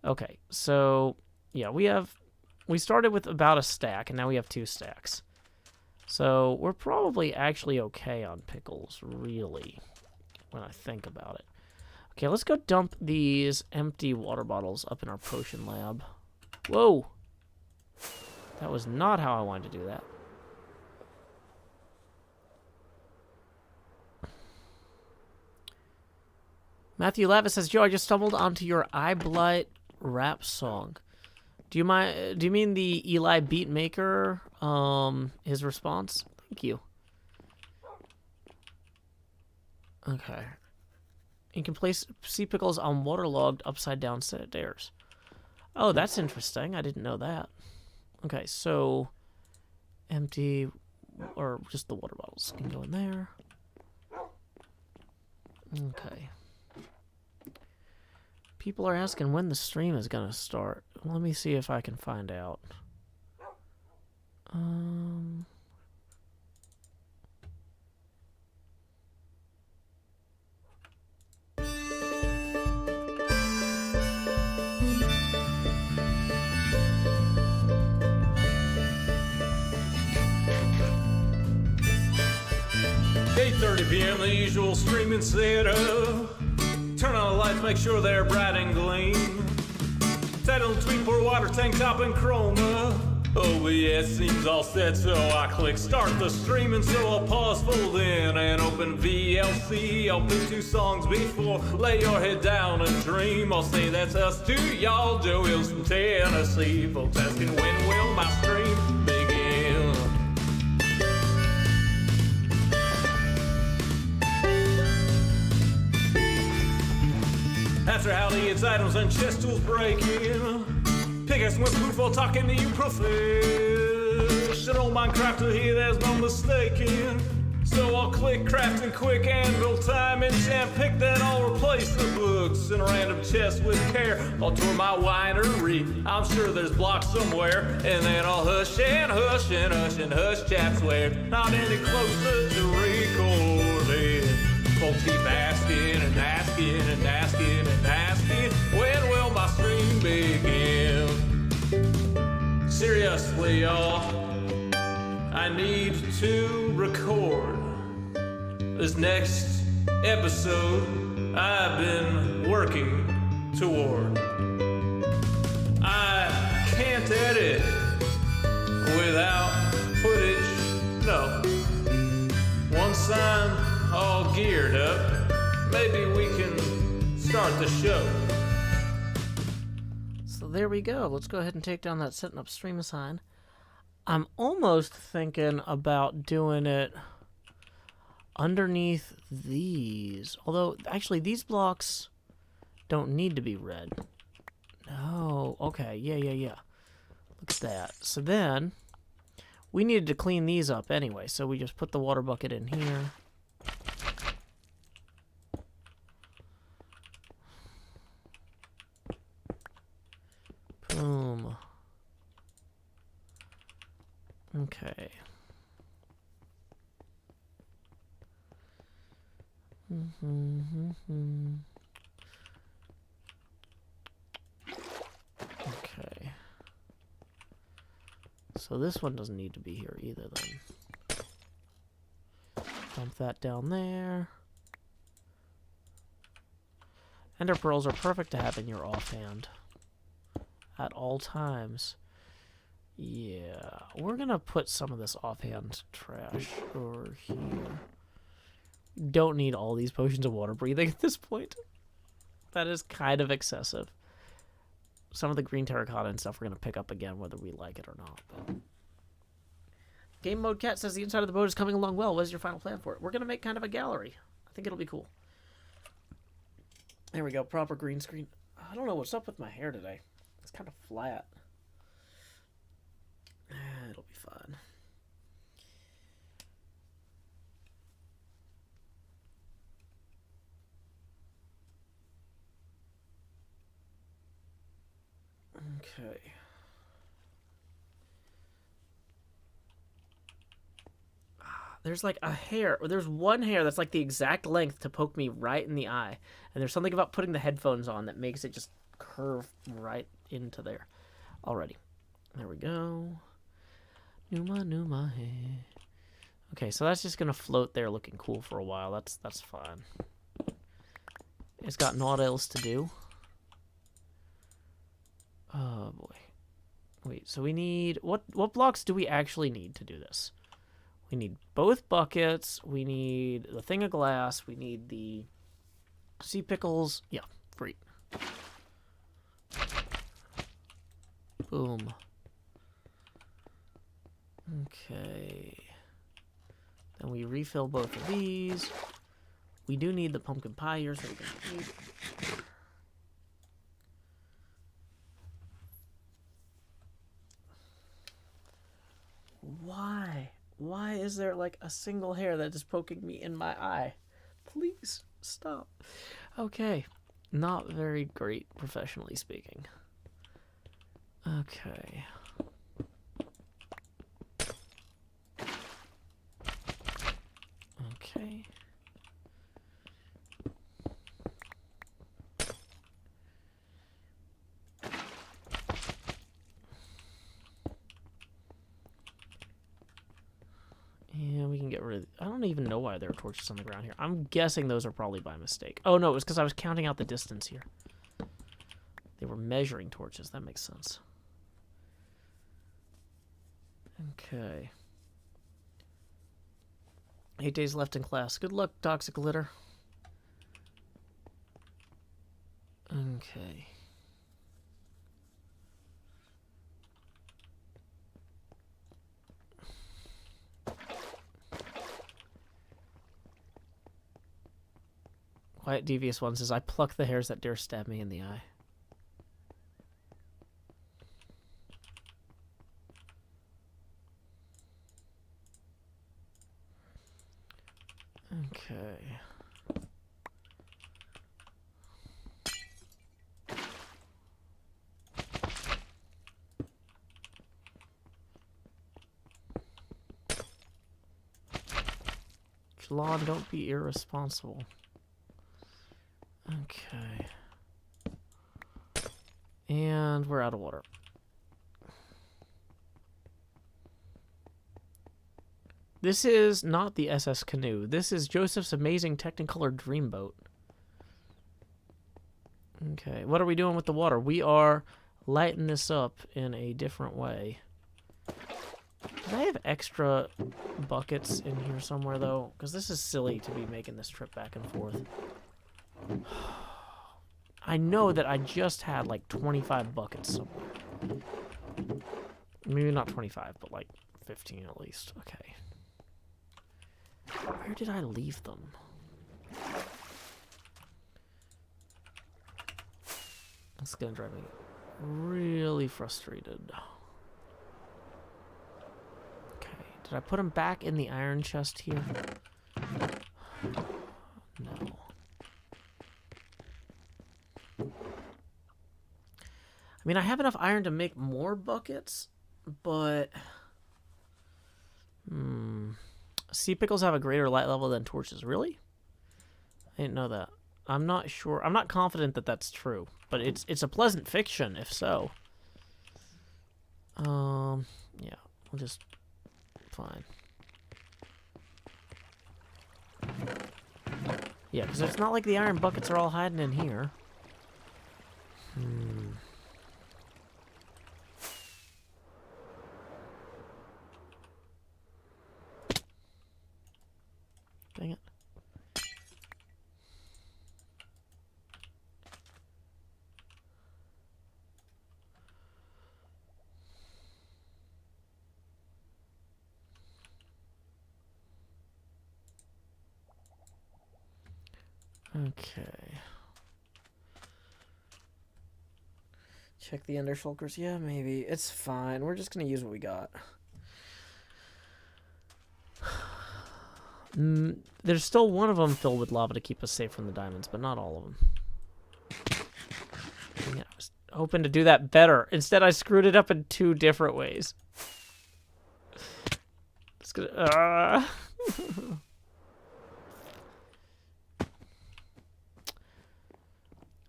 Okay, so, yeah, we started with about a stack, and now we have 2 stacks. So we're probably actually okay on pickles, really, when I think about it. Okay, let's go dump these empty water bottles up in our potion lab. Whoa! That was not how I wanted to do that. Matthew Lavis says, Joe, I just stumbled onto your Eye Blight rap song. Do you mean the Eli Beatmaker, his response? Thank you. Okay. You can place sea pickles on waterlogged upside down stairs. Oh, that's interesting. I didn't know that. Okay, so empty, or just the water bottles can go in there. Okay. People are asking when the stream is going to start. Let me see if I can find out. PM, the usual streaming setup. Turn on the lights, make sure they're bright and gleam. Title, tweet, pour water, tank top, and chroma. OBS seems all set, so I click start the streaming, so I'll pause, fold in, and open VLC. I'll pick 2 songs before, lay your head down and dream. I'll say that's us to y'all, Joe Hills from Tennessee. Folks asking when will my stream begin? After howdy, it's items and chest tools breaking. Pickaxe went poof while talking to you professional Minecrafter here, there's no mistaking. So I'll click crafting quick anvil time enchant pick, then I'll replace the books in a random chest with care. I'll tour my winery, I'm sure there's blocks somewhere, and then I'll hush and hush and hush and hush chat swear. Not any closer to recording. Folks keep asking and asking and asking and asking, when will my stream begin? Seriously, y'all, I need to record this next episode I've been working toward. I can't edit without footage, no. Once I'm all geared up, maybe we can start the show. So there we go. Let's go ahead and take down that setting up stream sign. I'm almost thinking about doing it underneath these. Although, actually, these blocks don't need to be red. No. Okay. Yeah. Look at that. So then, we needed to clean these up anyway. So we just put the water bucket in here. Boom. Okay. Okay. So this one doesn't need to be here either then. Dump that down there. Ender pearls are perfect to have in your offhand at all times. Yeah, we're gonna put some of this offhand trash over here. Don't need all these potions of water breathing at this point. That is kind of excessive. some of the green terracotta and stuff we're going to pick up again, whether we like it or not. But... Game Mode Cat says the inside of the boat is coming along well. What is your final plan for it? We're going to make kind of a gallery. I think it'll be cool. There we go. Proper green screen. I don't know what's up with my hair today. It's kind of flat. It'll be fun. Okay. There's like a hair, or there's one hair that's like the exact length to poke me right in the eye. And there's something about putting the headphones on that makes it just curve right into there. Alrighty. There we go. Numa, hey. Okay, so that's just gonna float there looking cool for a while. That's fine. It's got naught else to do. Oh boy. Wait, so we need what blocks do we actually need to do this? We need both buckets, we need the thing of glass, we need the sea pickles. Yeah, great. Boom. Okay. Then we refill both of these. We do need the pumpkin pie here, so we can eat. Why? Why is there like a single hair that is poking me in my eye? Please stop. Okay. Not very great, professionally speaking. Okay. Okay. And we can get rid of... I don't even know why there are torches on the ground here. I'm guessing those are probably by mistake. Oh, no, it was because I was counting out the distance here. They were measuring torches. That makes sense. Okay. 8 days left in class. Good luck, toxic litter. Okay. Quiet Devious One says, I pluck the hairs that dare stab me in the eye. Okay. Jalon, don't be irresponsible. Okay. And we're out of water. This is not the SS Canoe. This is Joseph's amazing Technicolor Dreamboat. Okay, what are we doing with the water? We are lighting this up in a different way. Do I have extra buckets in here somewhere, though? Because this is silly to be making this trip back and forth. I know that I just had like 25 buckets somewhere. Maybe not 25, but like 15 at least. Okay. Where did I leave them? That's gonna drive me really frustrated. Okay, did I put them back in the iron chest here? No. I mean, I have enough iron to make more buckets, but... Sea pickles have a greater light level than torches. Really? I didn't know that. I'm not sure. I'm not confident that that's true, but it's a pleasant fiction if so. Yeah, we'll just... Fine. Yeah, because it's not like the iron buckets are all hiding in here. Dang it. Okay. Check the ender shulkers. Yeah, maybe. It's fine. We're just going to use what we got. There's still one of them filled with lava to keep us safe from the diamonds, but not all of them. I was hoping to do that better. Instead, I screwed it up in 2 different ways. It's gonna...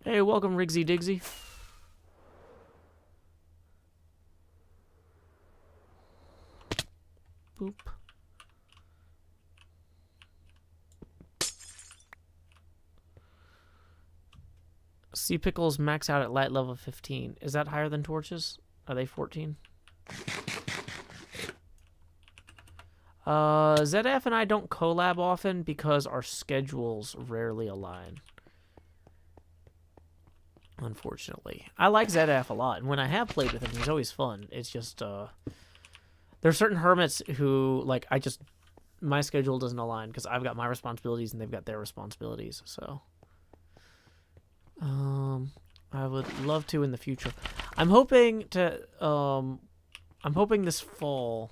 Hey, welcome, Rigsy Digsy. Boop. Sea pickles max out at light level 15. Is that higher than torches? Are they 14? ZF and I don't collab often because our schedules rarely align. Unfortunately. I like ZF a lot, and when I have played with him, he's always fun. It's just, there are certain hermits who, like, my schedule doesn't align because I've got my responsibilities and they've got their responsibilities, so... I would love to in the future. I'm hoping this fall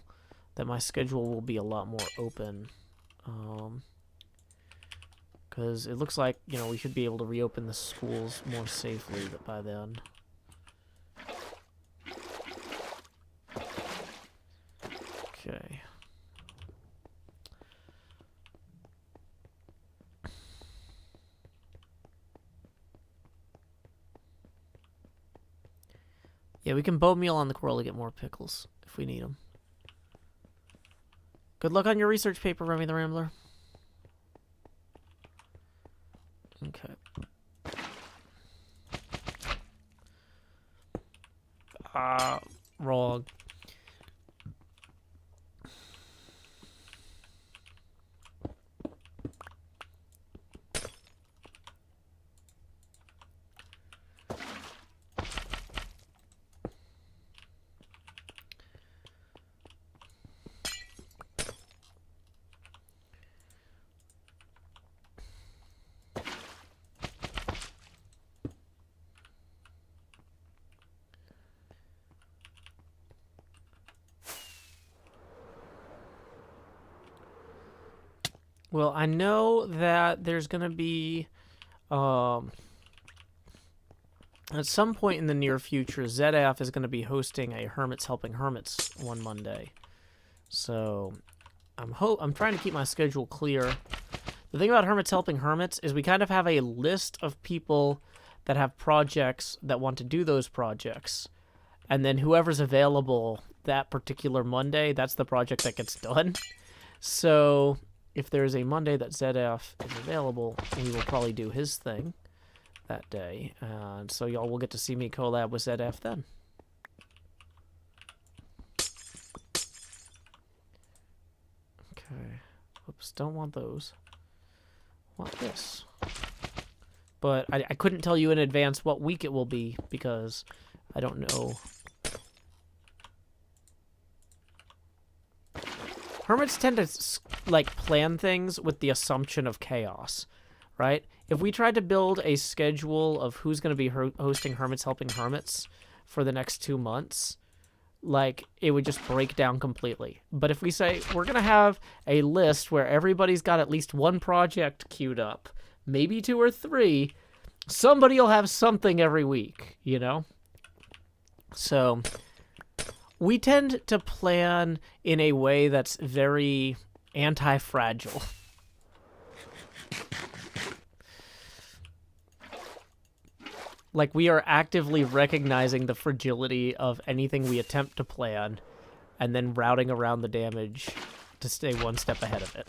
that my schedule will be a lot more open. Because it looks like, you know, we should be able to reopen the schools more safely by then. Okay. Yeah, we can bone meal on the coral to get more pickles if we need them. Good luck on your research paper, Remy the Rambler. Okay. Wrong. Well, I know that there's going to be, at some point in the near future, ZF is going to be hosting a Hermits Helping Hermits one Monday. So, I'm trying to keep my schedule clear. The thing about Hermits Helping Hermits is we kind of have a list of people that have projects that want to do those projects. And then whoever's available that particular Monday, that's the project that gets done. So... if there's a Monday that ZF is available, we will probably do his thing that day. And so y'all will get to see me collab with ZF then. Okay. Oops, don't want those. Want this. But I couldn't tell you in advance what week it will be because I don't know. Hermits tend to, like, plan things with the assumption of chaos, right? If we tried to build a schedule of who's going to be hosting Hermits Helping Hermits for the next 2 months, like, it would just break down completely. But if we say, we're going to have a list where everybody's got at least one project queued up, maybe 2 or 3, somebody will have something every week, you know? So... we tend to plan in a way that's very anti-fragile. Like, we are actively recognizing the fragility of anything we attempt to plan and then routing around the damage to stay one step ahead of it.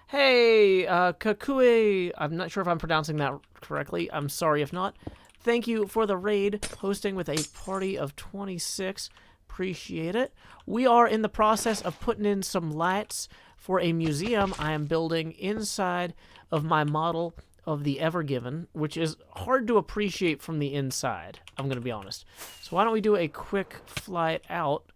Hey, Kakue, I'm not sure if I'm pronouncing that correctly. I'm sorry if not. Thank you for the raid, hosting with a party of 26. Appreciate it. We are in the process of putting in some lights for a museum I am building inside of my model of the Evergiven, which is hard to appreciate from the inside, I'm going to be honest. So why don't we do a quick flight out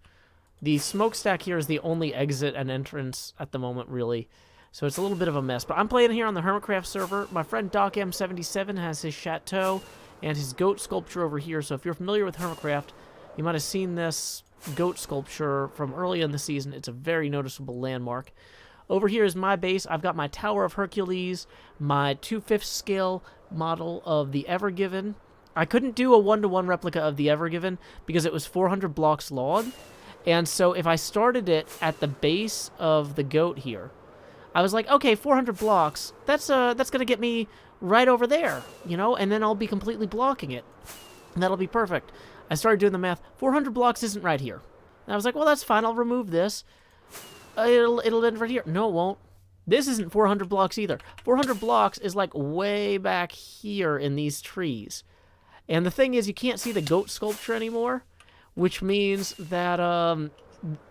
The smokestack here is the only exit and entrance at the moment, really. So it's a little bit of a mess. But I'm playing here on the Hermitcraft server. My friend DocM77 has his chateau and his goat sculpture over here. So if you're familiar with Hermitcraft, you might have seen this goat sculpture from early in the season. It's a very noticeable landmark. Over here is my base. I've got my Tower of Hercules, my 2/5 scale model of the Evergiven. I couldn't do a 1-to-1 replica of the Evergiven because it was 400 blocks long. And so if I started it at the base of the goat here, I was like, okay, 400 blocks, that's going to get me right over there, you know, and then I'll be completely blocking it. And that'll be perfect. I started doing the math. 400 blocks isn't right here. And I was like, well, that's fine. I'll remove this. It'll end right here. No, it won't. This isn't 400 blocks either. 400 blocks is like way back here in these trees. And the thing is, you can't see the goat sculpture anymore, which means that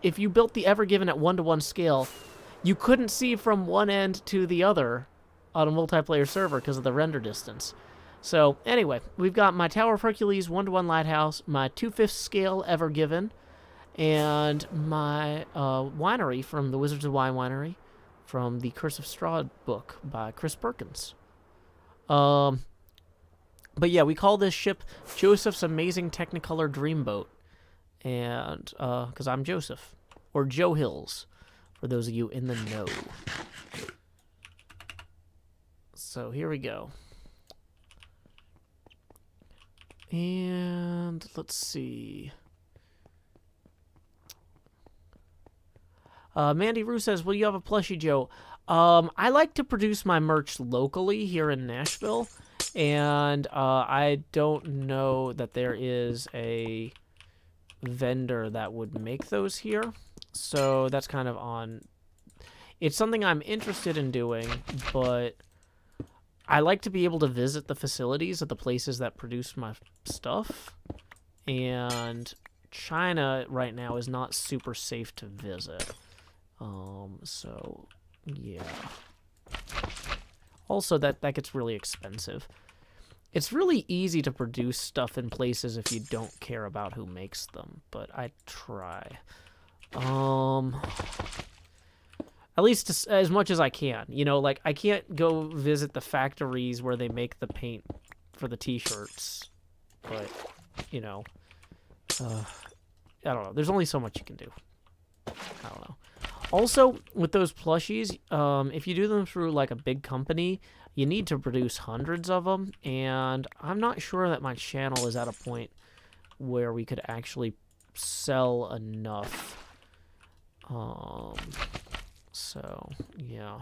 if you built the Evergiven at 1-to-1 scale, you couldn't see from one end to the other on a multiplayer server because of the render distance. So, anyway, we've got my Tower of Hercules 1-to-1 lighthouse, my 2/5 scale Evergiven, and my winery from the Wizards of Wine Winery from the Curse of Strahd book by Chris Perkins. But yeah, we call this ship Joseph's Amazing Technicolor Dreamboat. And, because I'm Joseph. Or Joe Hills, for those of you in the know. So, here we go. And, let's see. Mandy Rue says, will you have a plushie, Joe? I like to produce my merch locally here in Nashville. And I don't know that there is a vendor that would make those here. So that's kind of on... It's something I'm interested in doing, but I like to be able to visit the facilities at the places that produce my stuff. And China right now is not super safe to visit. So, yeah. Also, that gets really expensive. It's really easy to produce stuff in places if you don't care about who makes them, but I try. At least as much as I can. You know, like, I can't go visit the factories where they make the paint for the t-shirts, but, you know, I don't know. There's only so much you can do. I don't know. Also, with those plushies, if you do them through, like, a big company, you need to produce hundreds of them, and I'm not sure that my channel is at a point where we could actually sell enough. So, yeah.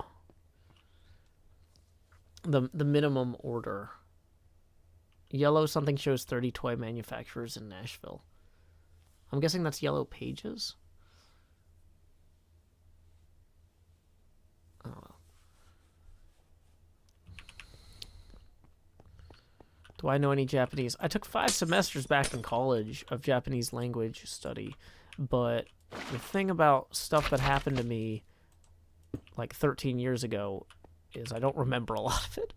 The minimum order. Yellow something shows 30 toy manufacturers in Nashville. I'm guessing that's Yellow Pages? I don't know. Do I know any Japanese? I took 5 semesters back in college of Japanese language study, but the thing about stuff that happened to me like 13 years ago is I don't remember a lot of it.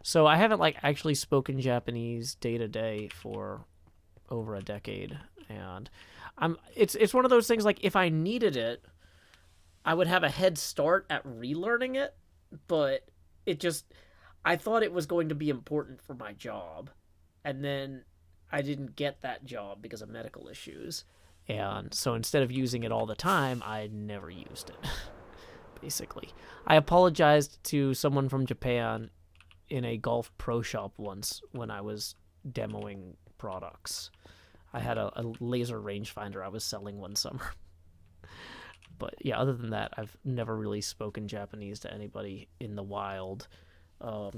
So I haven't like actually spoken Japanese day to day for over a decade, and it's one of those things like if I needed it, I would have a head start at relearning it, but I thought it was going to be important for my job, and then I didn't get that job because of medical issues, and so instead of using it all the time, I never used it, basically. I apologized to someone from Japan in a golf pro shop once when I was demoing products. I had a laser rangefinder I was selling one summer. But yeah, other than that, I've never really spoken Japanese to anybody in the wild. There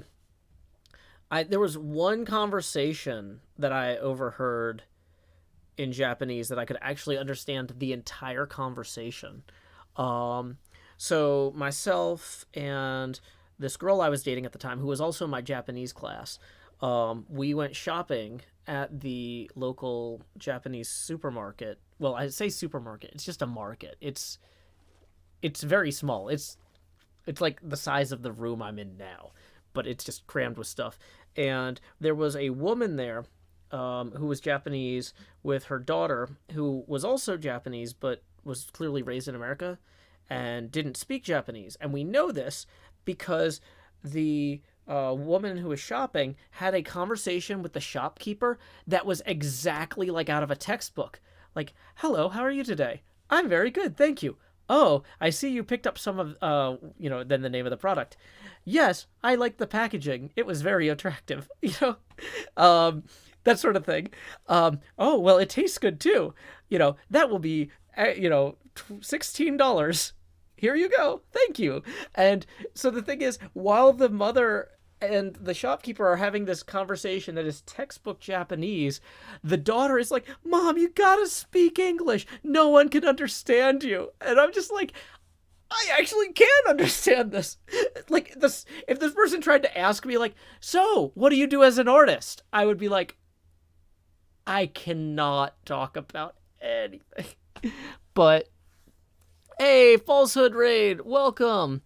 was one conversation that I overheard in Japanese that I could actually understand the entire conversation. So myself and this girl I was dating at the time, who was also in my Japanese class, we went shopping at the local Japanese supermarket. Well, I say supermarket. It's just a market. It's very small. It's like the size of the room I'm in now, but it's just crammed with stuff. And there was a woman there who was Japanese, with her daughter, who was also Japanese but was clearly raised in America and didn't speak Japanese. And we know this because the woman who was shopping had a conversation with the shopkeeper that was exactly like out of a textbook. Like, hello, how are you today? I'm very good, thank you. Oh, I see you picked up some of, then the name of the product. Yes, I like the packaging. It was very attractive, that sort of thing. Oh, well, it tastes good too. That will be, $16. Here you go. Thank you. And so the thing is, while the mother and the shopkeeper are having this conversation that is textbook Japanese, the daughter is like, Mom, you gotta speak English. No one can understand you. And I'm just like, I actually can understand this. Like, if this person tried to ask me, like, so, what do you do as an artist? I would be like, I cannot talk about anything. But, hey, Falsehood Raid, welcome.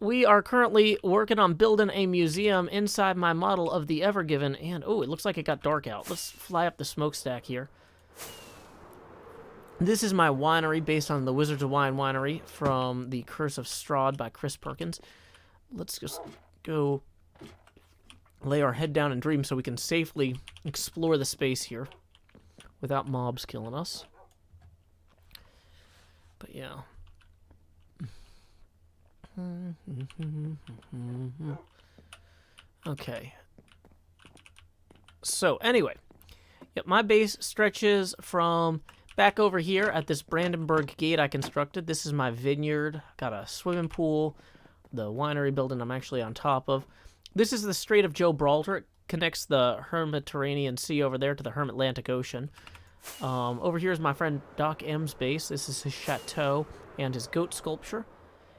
We are currently working on building a museum inside my model of the Evergiven, and oh, it looks like it got dark out. Let's fly up the smokestack here. This is my winery based on the Wizards of Wine winery from The Curse of Strahd by Chris Perkins. Let's just go lay our head down and dream so we can safely explore the space here without mobs killing us. But yeah. Okay. So, anyway. Yep, my base stretches from back over here at this Brandenburg gate I constructed. This is my vineyard. Got a swimming pool. The winery building I'm actually on top of. This is the Strait of Gibraltar. It connects the Mediterranean Sea over there to the Atlantic Ocean. Over here is my friend Doc M's base. This is his chateau and his goat sculpture.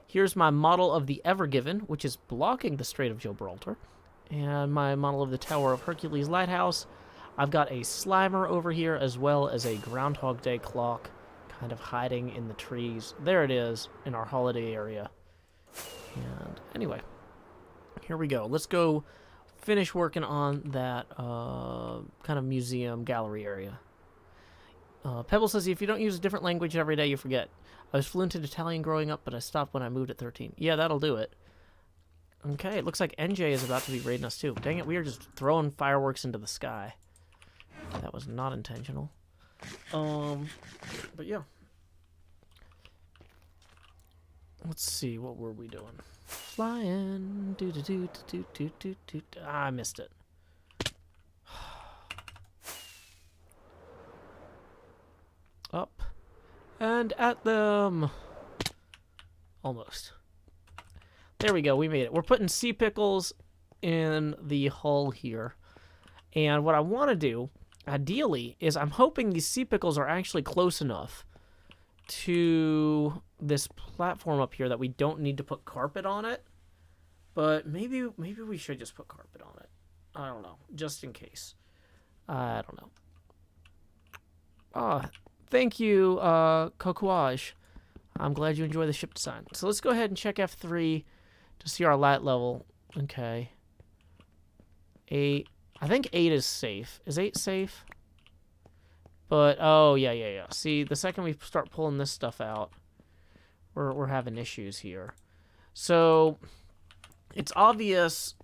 Here's my model of the Evergiven, which is blocking the Strait of Gibraltar. And my model of the Tower of Hercules Lighthouse. I've got a Slimer over here, as well as a Groundhog Day clock kind of hiding in the trees. There it is, in our holiday area. And anyway, here we go. Let's go finish working on that kind of museum gallery area. Pebble says, if you don't use a different language every day, you forget. I was fluent in Italian growing up, but I stopped when I moved at 13. Yeah, that'll do it. Okay, it looks like NJ is about to be raiding us too. Dang it, we are just throwing fireworks into the sky. That was not intentional. But yeah. Let's see, what were we doing? Flying. Ah, I missed it. Up. And at them. Almost. There we go, we made it. We're putting sea pickles in the hull here. And what I want to do, ideally, is I'm hoping these sea pickles are actually close enough to this platform up here that we don't need to put carpet on it. But maybe we should just put carpet on it. I don't know, just in case. I don't know. Thank you, Kokuage. I'm glad you enjoy the ship design. So let's go ahead and check F3 to see our light level. Okay. 8. I think 8 is safe. Is 8 safe? But, oh, yeah. See, the second we start pulling this stuff out, we're having issues here. So, it's obvious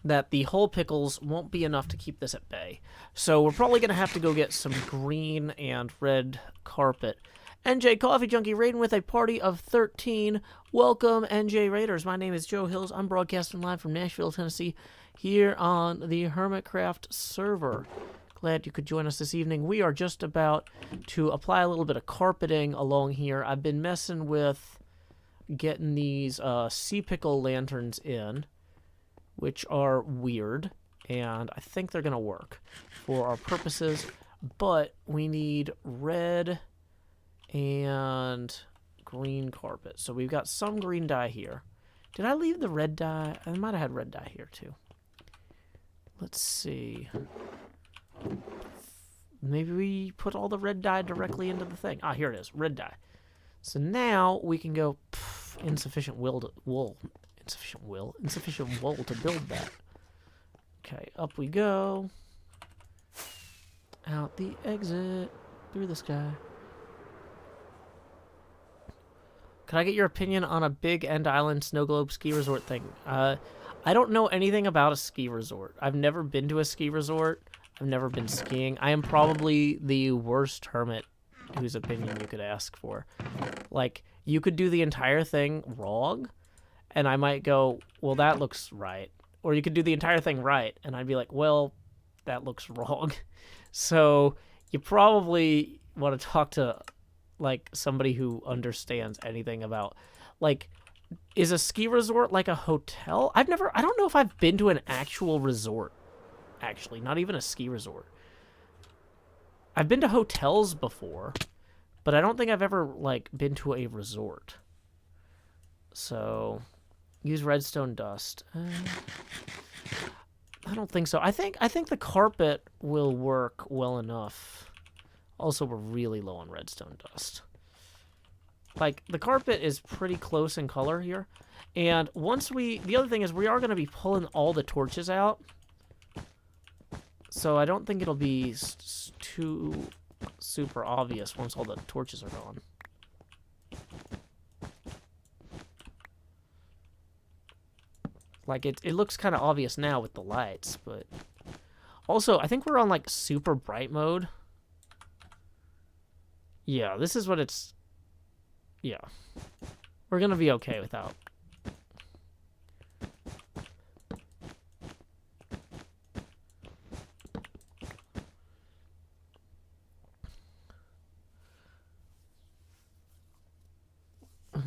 that the whole pickles won't be enough to keep this at bay. So we're probably going to have to go get some green and red carpet. NJ Coffee Junkie raiding with a party of 13. Welcome, NJ Raiders. My name is Joe Hills. I'm broadcasting live from Nashville, Tennessee, here on the Hermitcraft server. Glad you could join us this evening. We are just about to apply a little bit of carpeting along here. I've been messing with getting these sea pickle lanterns in, which are weird, and I think they're going to work for our purposes, but we need red and green carpet. So we've got some green dye here. Did I leave the red dye? I might have had red dye here too. Let's see. Maybe we put all the red dye directly into the thing. Ah, here it is, red dye. So now we can go insufficient wool to build that. Okay, up we go. Out the exit. Through the sky. Could I get your opinion on a big End Island snow globe ski resort thing? I don't know anything about a ski resort. I've never been to a ski resort. I've never been skiing. I am probably the worst hermit whose opinion you could ask for. Like, you could do the entire thing wrong, and I might go, well, that looks right. Or you could do the entire thing right, and I'd be like, well, that looks wrong. So you probably want to talk to, like, somebody who understands anything about, like, is a ski resort like a hotel? I don't know if I've been to an actual resort, actually, not even a ski resort. I've been to hotels before, but I don't think I've ever, like, been to a resort. So, use redstone dust. I don't think so. I think the carpet will work well enough. Also, we're really low on redstone dust. Like, the carpet is pretty close in color here. And once the other thing is we are going to be pulling all the torches out. So I don't think it'll be too super obvious once all the torches are gone. Like, it looks kind of obvious now with the lights, but... Also, I think we're on, like, super bright mode. Yeah, this is what it's... Yeah. We're gonna be okay without...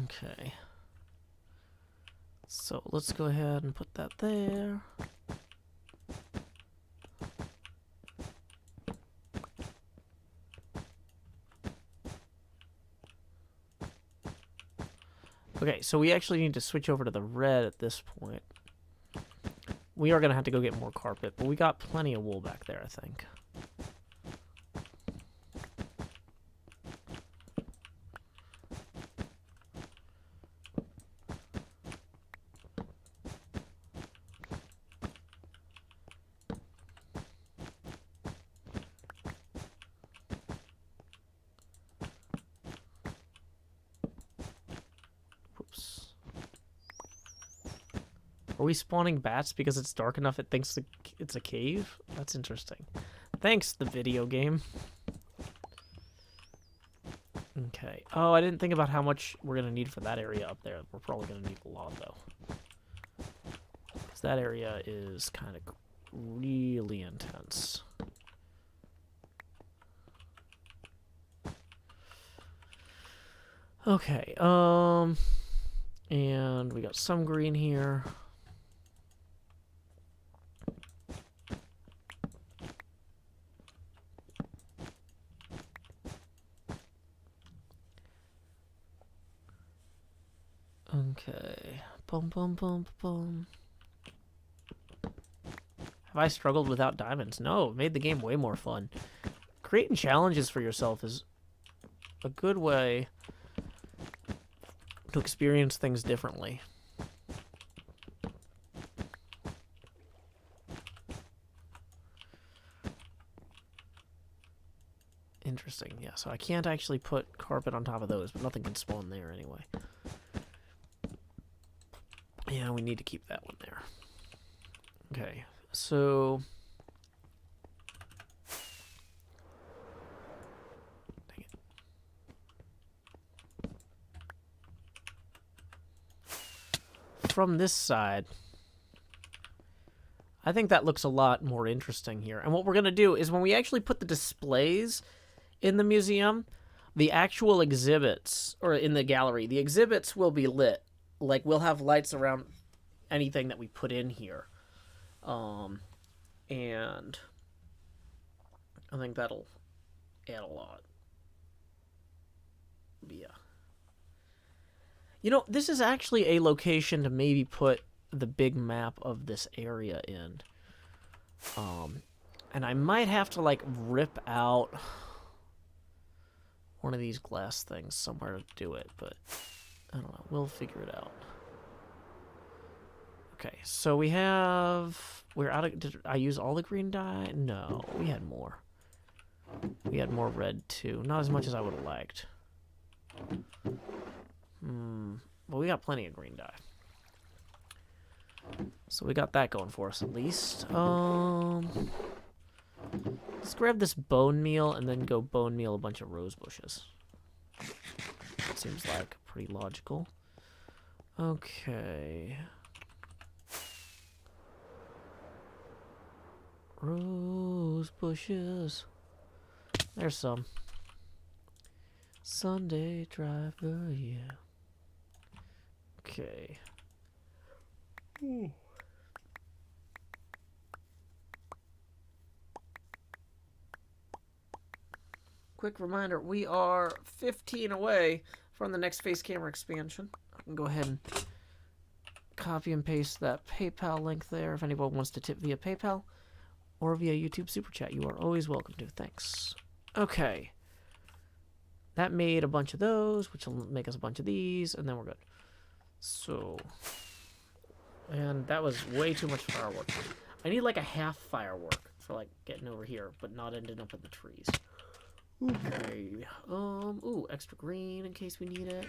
Okay. So let's go ahead and put that there. Okay, so we actually need to switch over to the red at this point. We are going to have to go get more carpet, but we got plenty of wool back there, I think. Are we spawning bats because it's dark enough it thinks it's a cave? That's interesting. Thanks, the video game. Okay. Oh, I didn't think about how much we're going to need for that area up there. We're probably going to need a lot, though. Because that area is kind of really intense. Okay, and we got some green here. Okay. Boom, boom, boom, boom. Have I struggled without diamonds? No, it made the game way more fun. Creating challenges for yourself is a good way to experience things differently. Interesting, yeah, so I can't actually put carpet on top of those, but nothing can spawn there anyway. Yeah, we need to keep that one there. Okay, so... Dang it. From this side, I think that looks a lot more interesting here. And what we're going to do is when we actually put the displays in the museum, the actual exhibits, or in the gallery, the exhibits will be lit. Like, we'll have lights around anything that we put in here. And I think that'll add a lot. But yeah. You know, this is actually a location to maybe put the big map of this area in. And I might have to, like, rip out one of these glass things somewhere to do it, but I don't know. We'll figure it out. Okay, so we have... We're out of... Did I use all the green dye? No, we had more. We had more red too. Not as much as I would have liked. But we got plenty of green dye. So we got that going for us at least. Let's grab this bone meal and then go bone meal a bunch of rose bushes. Seems like pretty logical. Okay. Rose bushes. There's some. Sunday driver, yeah. Okay. Ooh. Quick reminder, we are 15 away from the next face camera expansion. I can go ahead and copy and paste that PayPal link there if anyone wants to tip via PayPal or via YouTube Super Chat. You are always welcome to. Thanks. Okay. That made a bunch of those, which will make us a bunch of these, and then we're good. So, and that was way too much firework. I need like a half firework for like getting over here, but not ending up in the trees. Okay. Ooh, extra green in case we need it.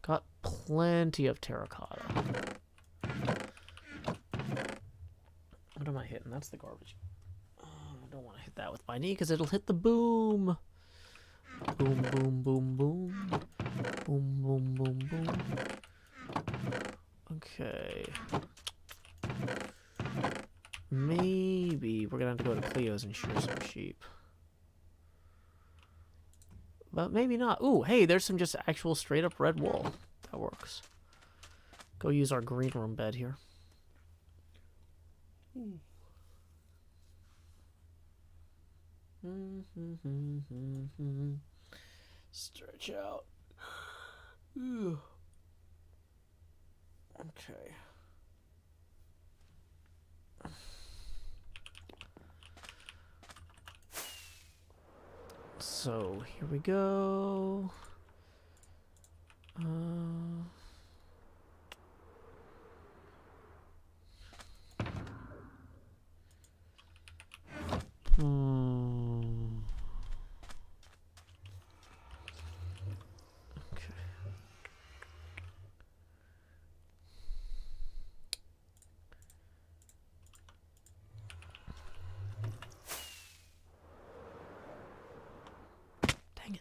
Got plenty of terracotta. What am I hitting? That's the garbage. I don't want to hit that with my knee because it'll hit the boom. Boom, boom, boom, boom. Boom, boom, boom, boom. Okay. Maybe we're going to have to go to Cleo's and shear some sheep. But maybe not. Ooh, hey, there's some just actual straight up red wool. That works. Go use our green room bed here. Stretch out. Ooh. Okay. So here we go. Okay. Dang it.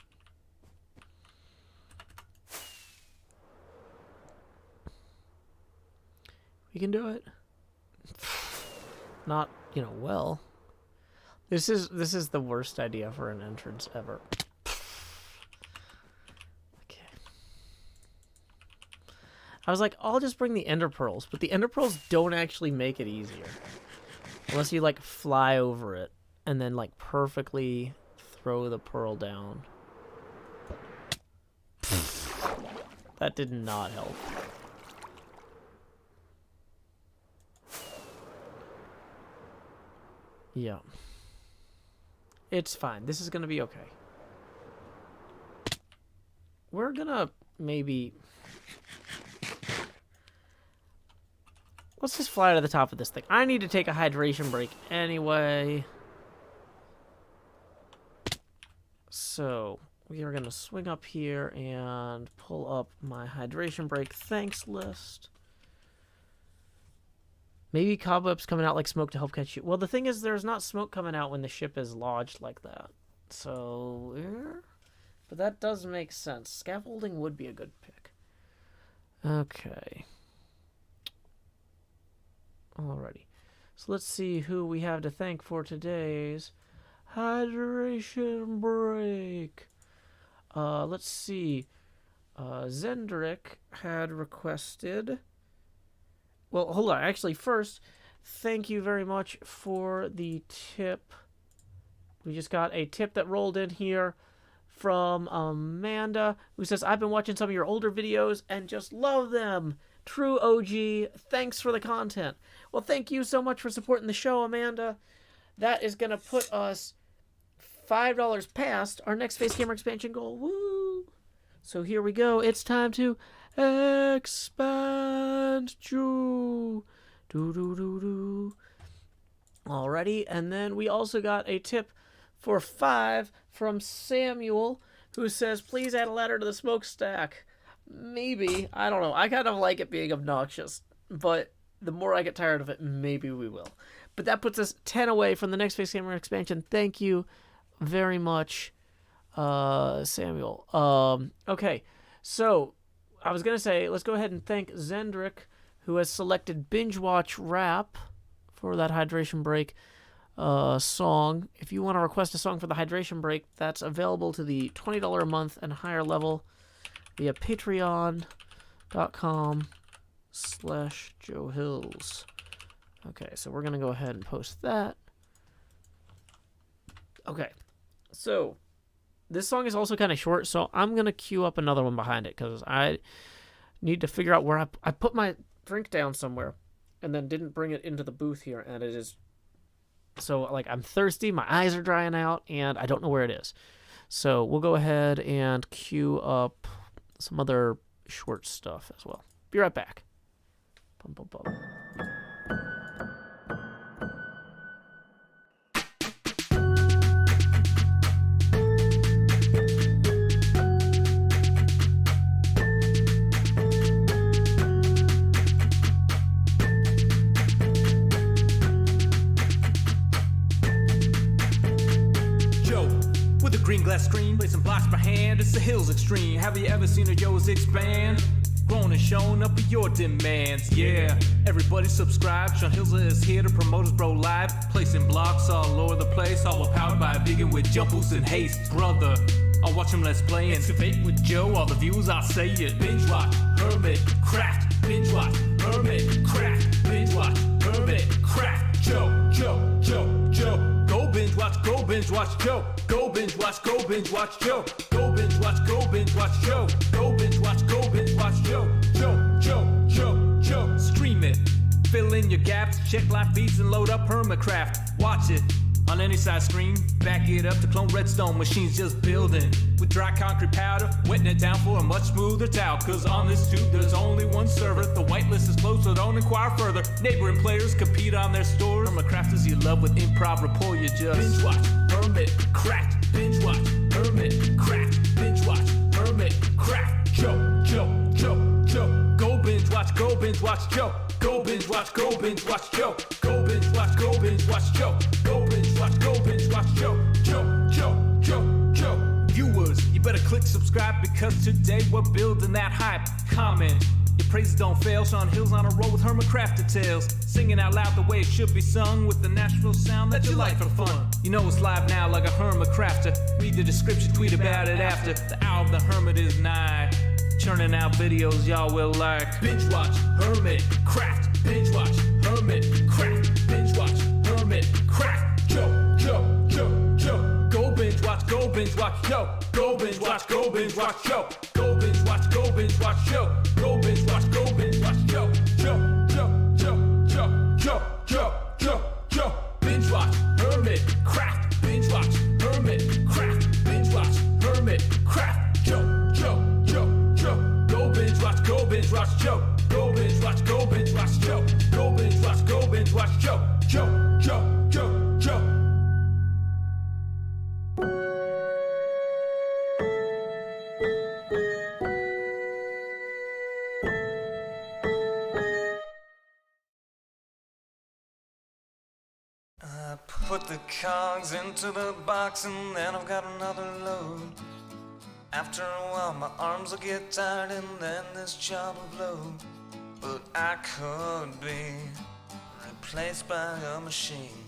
We can do it. Not, well. This is the worst idea for an entrance ever. Okay. I was like, I'll just bring the ender pearls, but the ender pearls don't actually make it easier. Unless you like fly over it and then like perfectly throw the pearl down. That did not help. Yeah. It's fine. This is going to be okay. We're going to maybe... Let's just fly to the top of this thing. I need to take a hydration break anyway. So, we are going to swing up here and pull up my hydration break thanks list. Maybe cobwebs coming out like smoke to help catch you. Well, the thing is, there's not smoke coming out when the ship is lodged like that. So, but that does make sense. Scaffolding would be a good pick. Okay. Alrighty. So let's see who we have to thank for today's hydration break. Let's see. Zendrick had requested... Well, hold on. Actually, first, thank you very much for the tip. We just got a tip that rolled in here from Amanda, who says, I've been watching some of your older videos and just love them. True OG. Thanks for the content. Well, thank you so much for supporting the show, Amanda. That is going to put us $5 past our next face camera expansion goal. Woo! So here we go. It's time to expand. Do do do do. Alrighty, and then we also got a tip for 5 from Samuel, who says, please add a ladder to the smokestack. Maybe. I don't know. I kind of like it being obnoxious, but the more I get tired of it, maybe we will. But that puts us 10 away from the next Face Camera expansion. Thank you very much, Samuel. Okay, so I was going to say, let's go ahead and thank Zendrick, who has selected Binge Watch Rap for that hydration break song. If you want to request a song for the hydration break, that's available to the $20 a month and higher level via patreon.com/Joe Hills. Okay, so we're going to go ahead and post that. Okay, so this song is also kind of short, so I'm going to queue up another one behind it because I need to figure out where I put my drink down somewhere and then didn't bring it into the booth here, and it is... So, like, I'm thirsty, my eyes are drying out, and I don't know where it is. So we'll go ahead and queue up some other short stuff as well. Be right back. Bum, bum, bum. Green glass screen, placing blocks per hand, it's the hills extreme. Have you ever seen a Joe's expand? Grown and shown up with your demands, yeah. Everybody subscribe, Sean Hills is here to promote his bro live. Placing blocks all over the place, all powered by a vegan with jump boost and haste. Brother, I'll watch him let's play and excavate with Joe, all the views I'll say it. Binge watch, Hermitcraft, binge watch, Hermitcraft, binge watch, Hermitcraft. Joe. Go binge watch, Joe. Go binge watch, Joe. Go binge watch, Joe. Go binge watch, Joe. Joe. Stream it. Fill in your gaps, check live feeds and load up Hermitcraft. Watch it on any side screen. Back it up to clone redstone machines just building. With dry concrete powder, wetting it down for a much smoother towel. Cause on this tube there's only one server. The whitelist is closed, so don't inquire further. Neighboring players compete on their stores. Hermitcrafters you love with improv rapport, you just binge watch, Hermitcraft, binge watch, Hermitcraft, binge watch, Hermitcraft. Joe. Go binge watch, Joe. Go binge watch, Joe. Go binge watch, Joe. Go binge watch, Joe. Go binge watch, Joe. Viewers, you better click subscribe because today we're building that hype. Comment, your praises don't fail. Sean Hills on a roll with Hermitcraft details. Singing out loud the way it should be sung with the Nashville sound that you like for fun. You know it's live now like a Hermitcrafter. Read the description, tweet about it after. The hour of the Hermit is nigh. Churning out videos y'all will like. Binge watch, Hermitcraft. Binge watch, Hermitcraft. Binge watch, Hermitcraft. Joe. Go binge watch, Joe. Go binge watch, Joe. Go binge watch, Joe. Go binge watch, Joe. Go binge watch, Joe. Binge watch, Hermitcraft. Binge watch, Hermitcraft. Binge watch, Hermitcraft. Joe. Go binge watch, Joe. Go binge watch, Joe. Go binge watch, Joe. Go binge watch, Joe. Joe. I put the cogs into the box and then I've got another load. After a while my arms will get tired and then this job will blow. But I could be replaced by a machine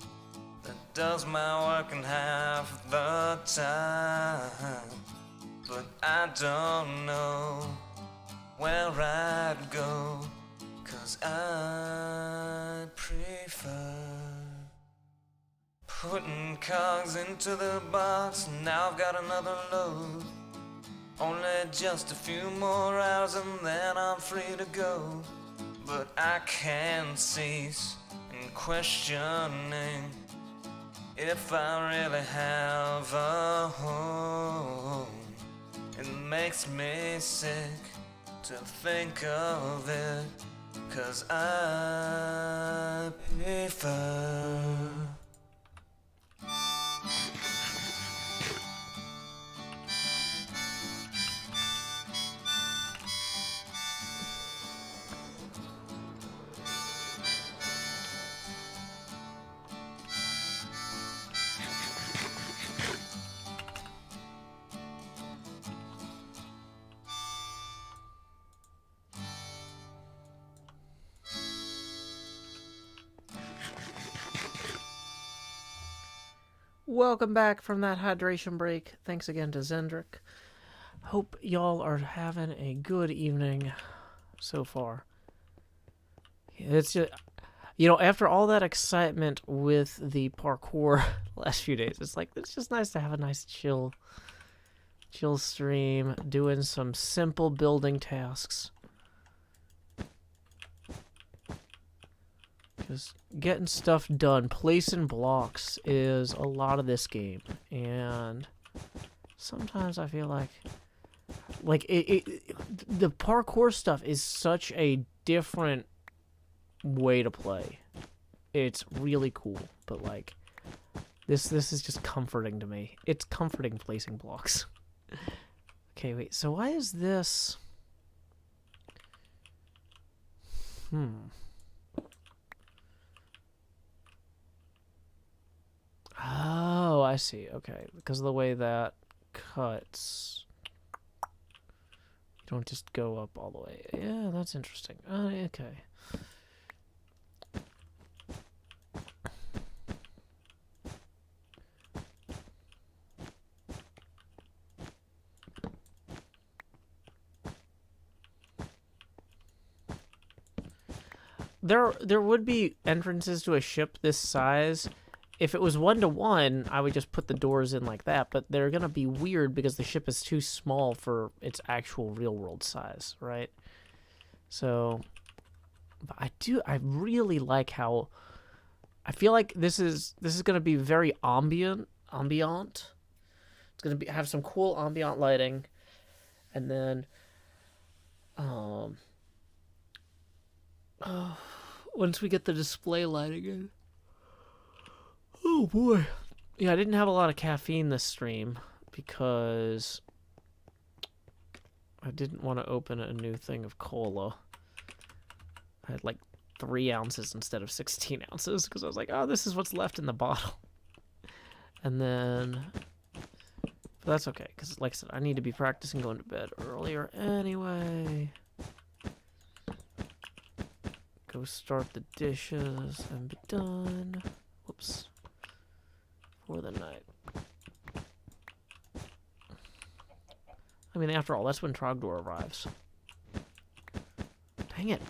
that does my work in half the time. But I don't know where I'd go, 'cause I prefer putting cogs into the box. Now I've got another load. Only just a few more hours and then I'm free to go. But I can't cease in questioning if I really have a home. It makes me sick to think of it, 'cause I prefer Welcome back from that hydration break. Thanks again to Zendrick. Hope y'all are having a good evening so far. It's just, after all that excitement with the parkour last few days, it's just nice to have a nice chill stream, doing some simple building tasks. Just getting stuff done. Placing blocks is a lot of this game, and sometimes I feel like the parkour stuff is such a different way to play. It's really cool, but like this is just comforting to me. It's comforting placing blocks. Okay, wait. So why is this? Oh, I see. Okay, because of the way that cuts, you don't just go up all the way. Yeah, that's interesting. Okay. There would be entrances to a ship this size. If it was 1-to-1, I would just put the doors in like that, but they're gonna be weird because the ship is too small for its actual real-world size, right? So, but I really like how, I feel like this is gonna be very ambient. It's gonna have some cool ambient lighting, and then, once we get the display lighting in. Oh boy. Yeah, I didn't have a lot of caffeine this stream because I didn't want to open a new thing of cola. I had like 3 ounces instead of 16 ounces because I was like, oh, this is what's left in the bottle. And then, but that's okay because like I said, I need to be practicing going to bed earlier anyway. Go start the dishes and be done. Whoops. For the night. I mean, after all, that's when Trogdor arrives. Dang it.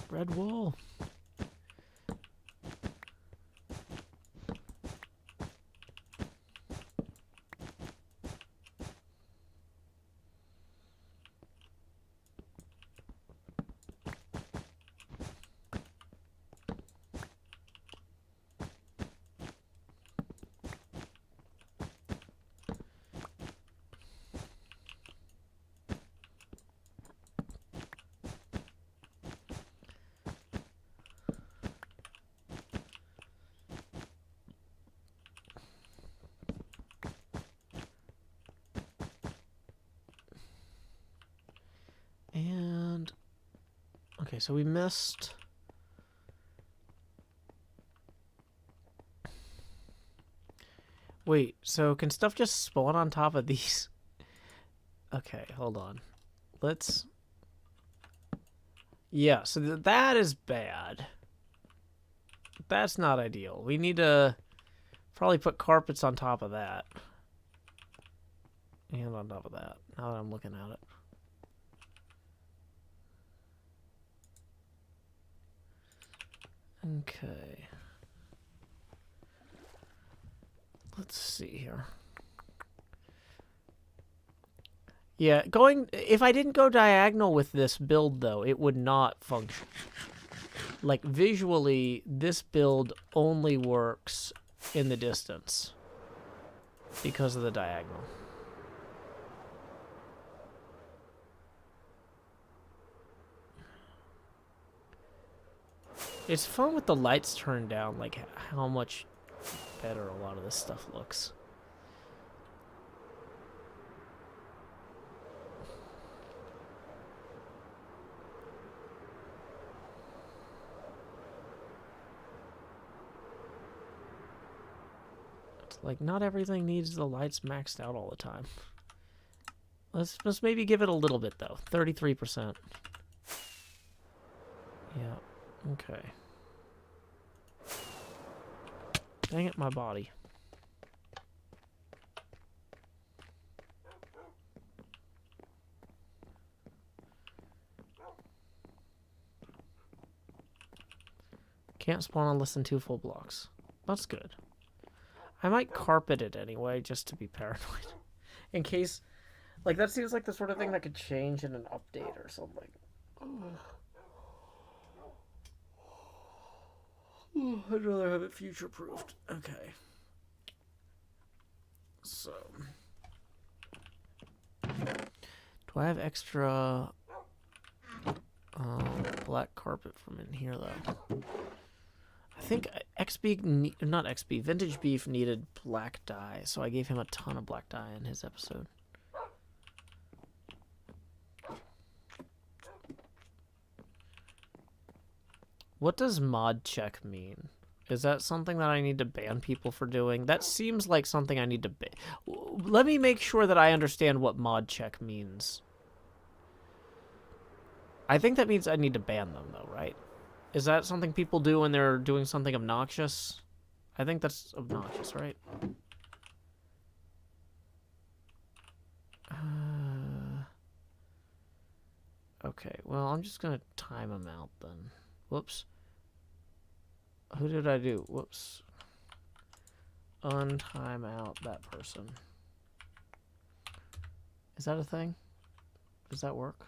Red wall. And okay, so we missed. Wait, so can stuff just spawn on top of these? Okay, hold on. Let's. Yeah, so that is bad. That's not ideal. We need to probably put carpets on top of that. And on top of that, now that I'm looking at it. Okay. Let's see here. Yeah, if I didn't go diagonal with this build, though, it would not function. Like, visually, this build only works in the distance because of the diagonal. It's fun with the lights turned down, like how much better a lot of this stuff looks. It's like not everything needs the lights maxed out all the time. Let's maybe give it a little bit though. 33%. Yeah. Okay. Dang it, my body. Can't spawn on less than 2 full blocks. That's good. I might carpet it anyway, just to be paranoid. In case... Like, that seems like the sort of thing that could change in an update or something. I'd rather have it future-proofed. Okay. So... Do I have extra... black carpet from in here, though? I think not XB, Vintage Beef needed black dye, so I gave him a ton of black dye in his episode. What does mod check mean? Is that something that I need to ban people for doing? That seems like something I need to ban. Let me make sure that I understand what mod check means. I think that means I need to ban them, though, right? Is that something people do when they're doing something obnoxious? I think that's obnoxious, right? Okay, well, I'm just gonna time them out then. Whoops. Who did I do? Whoops. Untime out that person. Is that a thing? Does that work?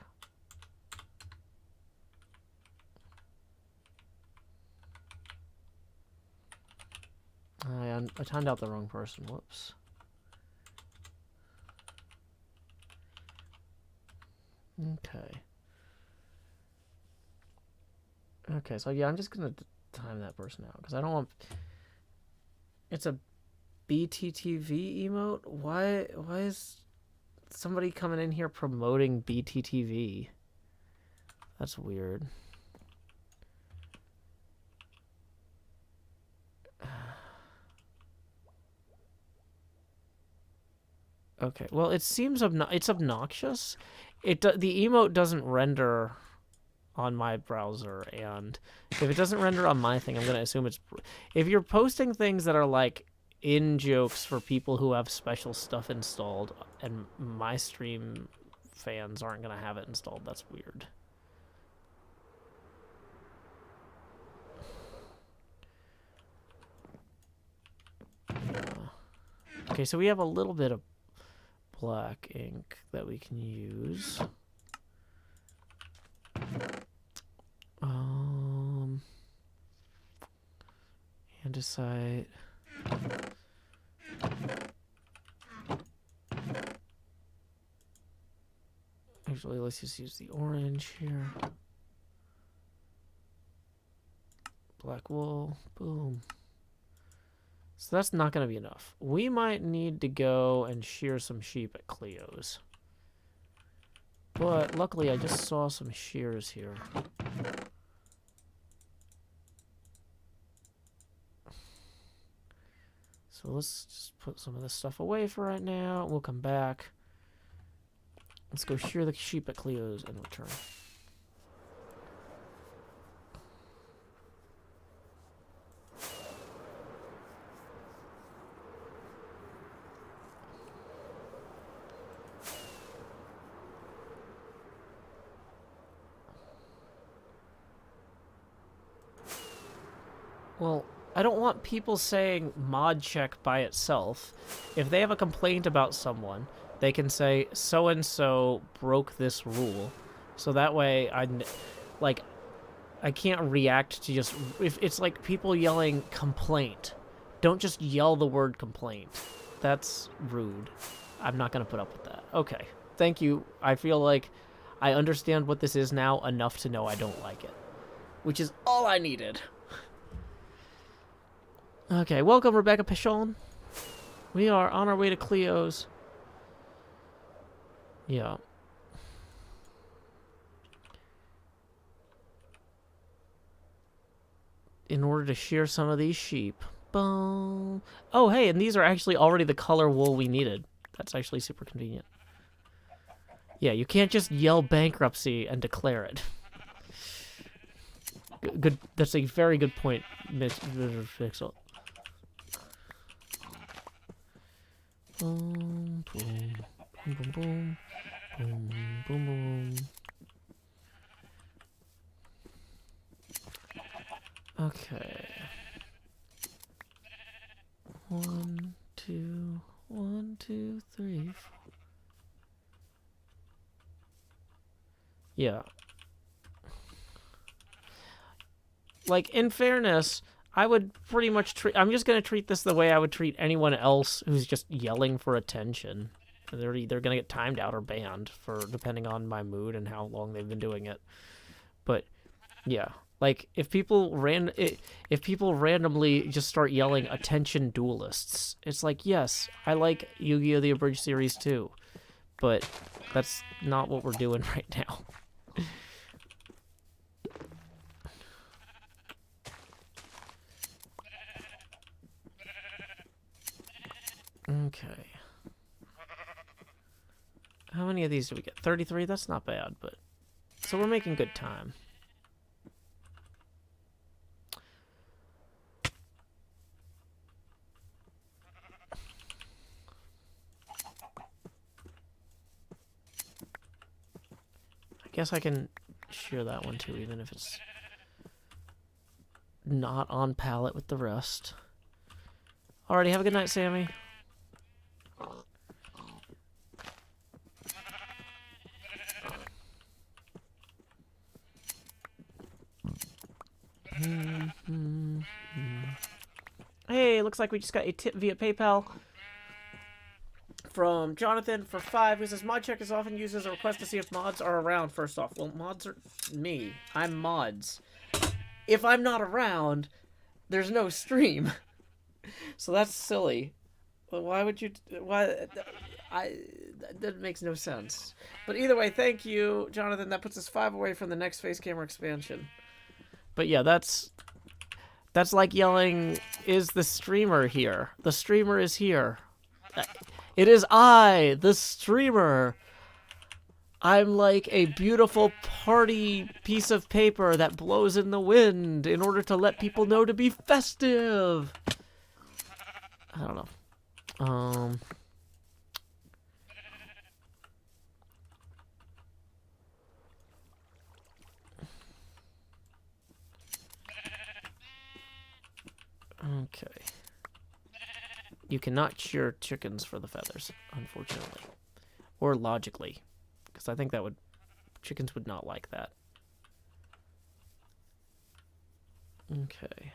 I timed out the wrong person. Whoops. Okay. Okay, so yeah, I'm just gonna time that person out because I don't want... It's a BTTV emote? Why is somebody coming in here promoting BTTV? That's weird. Okay, well, it seems it's obnoxious. The emote doesn't render on my browser, and if it doesn't render on my thing, I'm gonna assume it's... If you're posting things that are like in-jokes for people who have special stuff installed, and my stream fans aren't gonna have it installed, that's weird. Okay, so we have a little bit of black ink that we can use. Andesite. Actually, let's just use the orange here. Black wool. Boom. So that's not going to be enough. We might need to go and shear some sheep at Cleo's. But luckily, I just saw some shears here. So let's just put some of this stuff away for right now. We'll come back. Let's go shear the sheep at Cleo's and return. Well, I don't want people saying mod check by itself. If they have a complaint about someone, they can say so-and-so broke this rule. So that way I can't react to just... If it's like people yelling complaint, don't just yell the word complaint. That's rude. I'm not going to put up with that. Okay. Thank you. I feel like I understand what this is now enough to know I don't like it. Which is all I needed. Okay, welcome Rebecca Pichon. We are on our way to Cleo's. Yeah. In order to shear some of these sheep. Boom. Oh, hey, and these are actually already the color wool we needed. That's actually super convenient. Yeah, you can't just yell bankruptcy and declare it. Good. That's a very good point, Miss Pixel. Boom, boom, boom, boom, boom, boom, boom, boom. Okay. 1, 2, 1, 2, 3, 4. Yeah. Like, in fairness, I would pretty much treat... I'm just going to treat this the way I would treat anyone else who's just yelling for attention. They're either going to get timed out or banned, for depending on my mood and how long they've been doing it. But, yeah. Like, if people randomly just start yelling attention duelists, it's like, yes, I like Yu-Gi-Oh! The Abridged series too. But that's not what we're doing right now. Okay. How many of these do we get? 33? That's not bad, but... So we're making good time. I guess I can share that one too, even if it's not on palette with the rest. Alrighty, have a good night, Sammy. Hey, looks like we just got a tip via PayPal from Jonathan for 5, who says, mod check is often used as a request to see if mods are around. First off, well, mods are me. I'm mods. If I'm not around, there's no stream. So that's silly. But why would you... Why... That makes no sense. But either way, thank you, Jonathan. That puts us 5 away from the next face camera expansion. But yeah, that's like yelling, is the streamer here? The streamer is here. It is I, the streamer. I'm like a beautiful party piece of paper that blows in the wind in order to let people know to be festive. I don't know. Okay. You cannot shear chickens for the feathers, unfortunately. Or logically. Because I think that would... Chickens would not like that. Okay.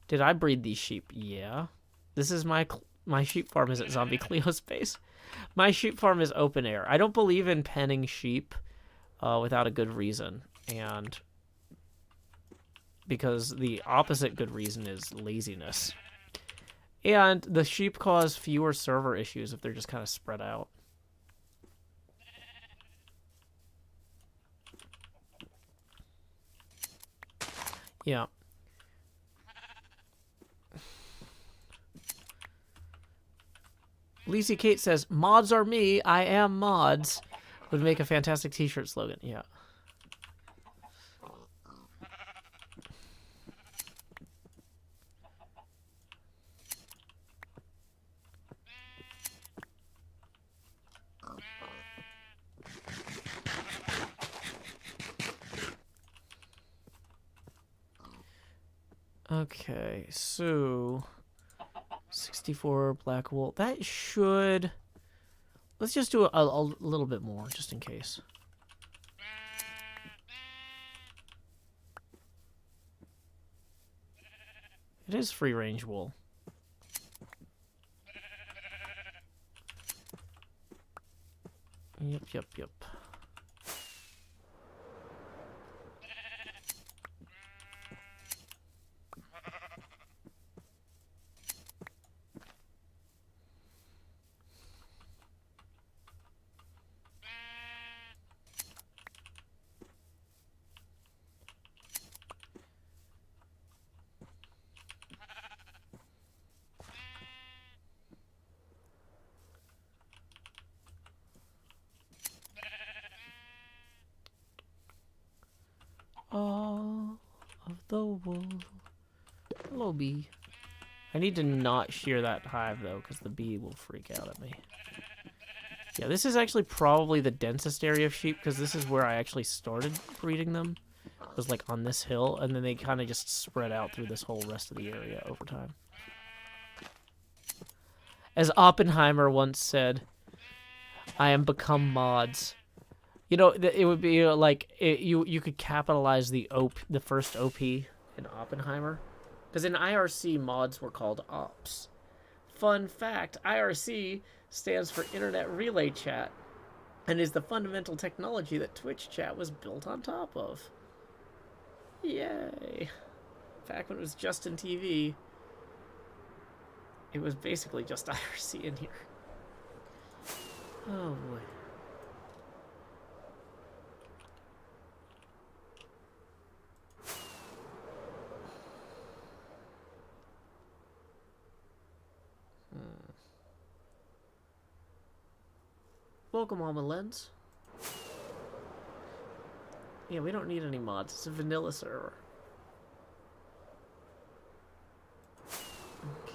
Did I breed these sheep? Yeah. This is my sheep farm is at Zombie Cleo Space. My sheep farm is open air. I don't believe in penning sheep without a good reason. And... because the opposite good reason is laziness. And the sheep cause fewer server issues if they're just kind of spread out. Yeah. Lacey Kate says, mods are me, I am mods. Would make a fantastic t-shirt slogan. Yeah. Okay, so 64 black wool. That should... Let's just do a little bit more, just in case. It is free-range wool. Yep. All of the wool. Hello, bee. I need to not shear that hive, though, because the bee will freak out at me. Yeah, this is actually probably the densest area of sheep, because this is where I actually started breeding them. It was, like, on this hill, and then they kind of just spread out through this whole rest of the area over time. As Oppenheimer once said, I am become mods. You know, it would be, like, you could capitalize the first OP in Oppenheimer. Because in IRC, mods were called ops. Fun fact, IRC stands for Internet Relay Chat and is the fundamental technology that Twitch chat was built on top of. Yay. Back when it was Justin TV, it was basically just IRC in here. Oh boy. Welcome, Alma Lens. Yeah, we don't need any mods. It's a vanilla server. Okay.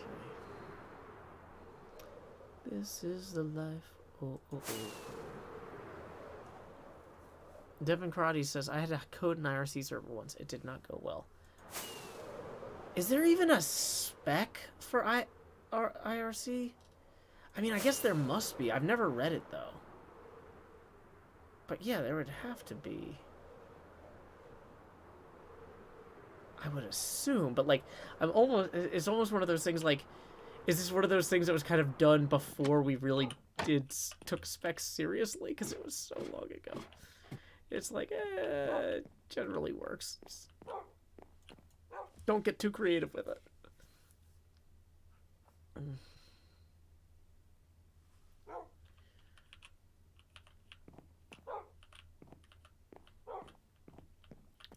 This is the life. Oh. Devin Karate says, I had a code in IRC server once. It did not go well. Is there even a spec for IRC? I mean, I guess there must be. I've never read it, though. But yeah, there would have to be. I would assume, but like, it's almost one of those things like, is this one of those things that was kind of done before we really took specs seriously? Because it was so long ago. It's like, it generally works. Don't get too creative with it.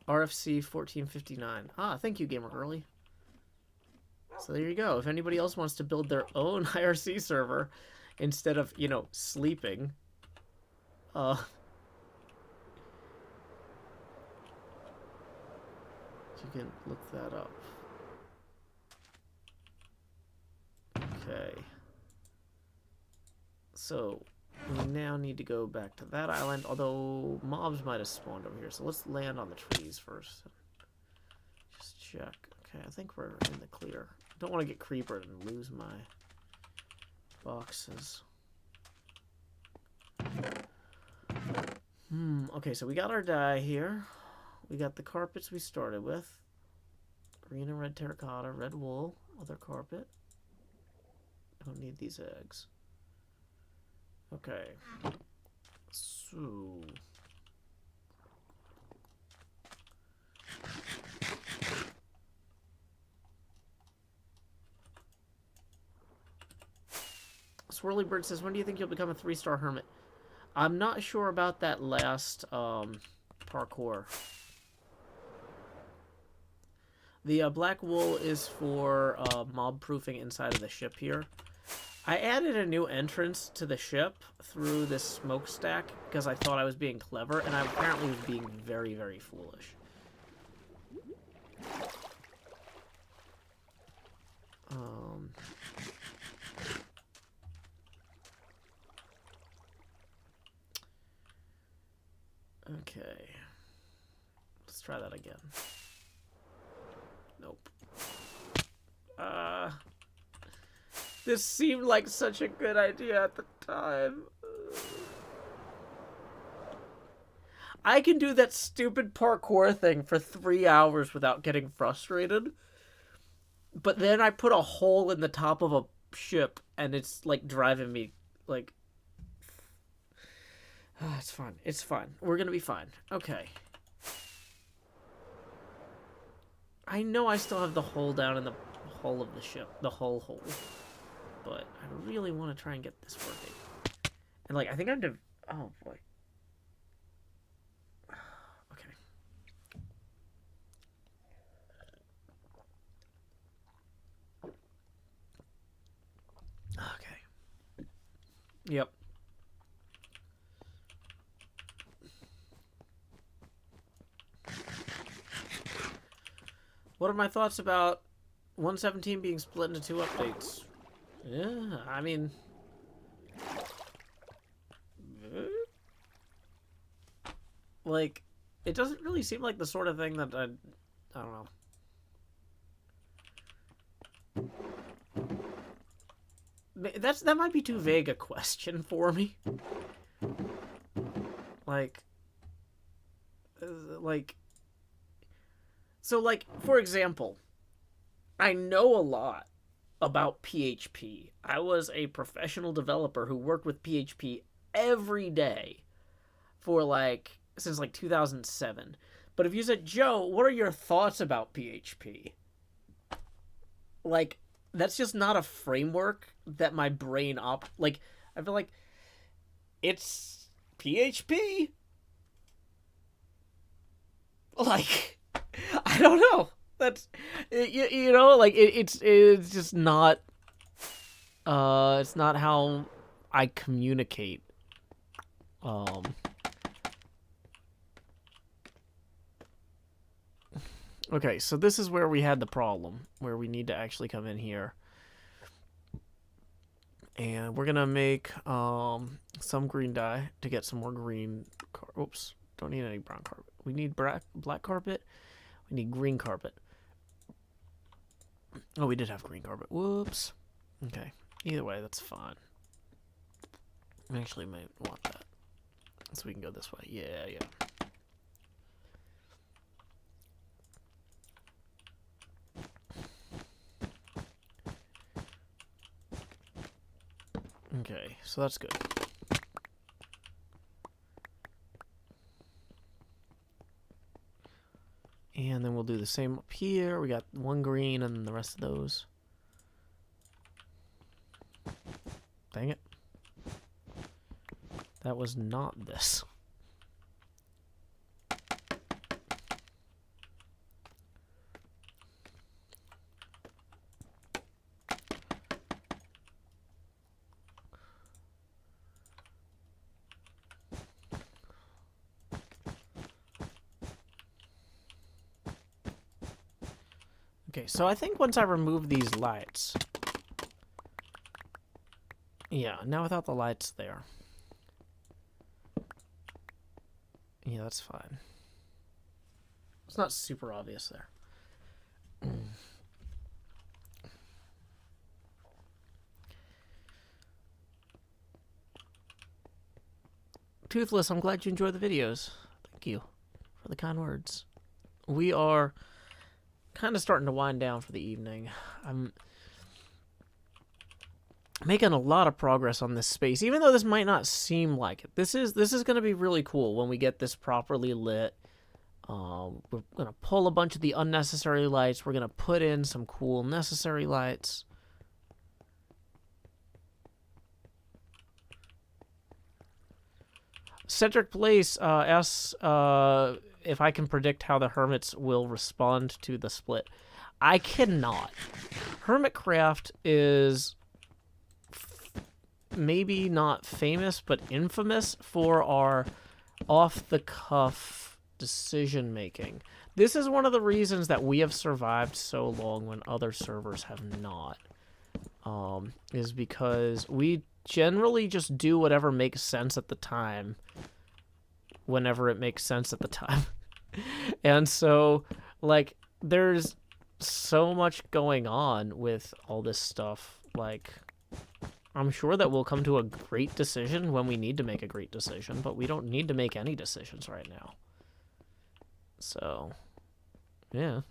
RFC 1459. Ah, thank you, Gamer Girly. So there you go. If anybody else wants to build their own IRC server instead of, you know, sleeping, you can look that up. Okay. So we now need to go back to that island, although mobs might have spawned over here. So let's land on the trees first. Just check. Okay, I think we're in the clear. Don't want to get creepered and lose my boxes. Okay, so we got our dye here. We got the carpets we started with. Green and red terracotta, red wool, other carpet. Don't need these eggs. Okay. So Swirly Bird says, when do you think you'll become a 3-star hermit? I'm not sure about that last parkour. The black wool is for mob proofing inside of the ship here. I added a new entrance to the ship through this smokestack because I thought I was being clever, and I apparently was being very, very foolish. Okay. Let's try that again. Nope. This seemed like such a good idea at the time. I can do that stupid parkour thing for 3 hours without getting frustrated. But then I put a hole in the top of a ship, and it's, like, driving me, like... it's fine. It's fine. We're gonna be fine. Okay. I know I still have the hole down in the hull of the ship. The hull hole. But I really want to try and get this working. And, like, I think I'm... oh, boy. Okay. Okay. Yep. What are my thoughts about 117 being split into 2 updates. Yeah, I mean... Like, it doesn't really seem like the sort of thing that I don't know. That might be too vague a question for me. Like, so, like, for example, I know a lot about PHP. I was a professional developer who worked with PHP every day for, like, since, like, 2007. But if you said, Joe, what are your thoughts about PHP? Like, that's just not a framework that my brain like, I feel like it's PHP. Like, I don't know. That's, you know, like, it's just not, it's not how I communicate. Okay, so this is where we had the problem, where we need to actually come in here. And we're gonna make some green dye to get some more green. Oops, don't need any brown carpet. We need black carpet. We need green carpet. Oh, we did have green carpet. Whoops. Okay. Either way, that's fine. I actually might want that, so we can go this way. Yeah, yeah. Okay, so that's good. And then we'll do the same up here. We got one green and then the rest of those. Dang it. That was not this. Okay, so I think once I remove these lights... Yeah, now without the lights there. Yeah, that's fine. It's not super obvious there. Toothless, I'm glad you enjoy the videos. Thank you for the kind words. We are kind of starting to wind down for the evening. I'm making a lot of progress on this space, even though this might not seem like it. This is going to be really cool when we get this properly lit. We're going to pull a bunch of the unnecessary lights. We're going to put in some cool necessary lights. Cedric Blaze asks if I can predict how the hermits will respond to the split. I cannot. Hermitcraft is maybe not famous, but infamous for our off-the-cuff decision-making. This is one of the reasons that we have survived so long when other servers have not. Is because we generally just do whatever makes sense at the time, whenever it makes sense at the time. And so, like, there's so much going on with all this stuff. Like, I'm sure that we'll come to a great decision when we need to make a great decision, but we don't need to make any decisions right now. So, yeah.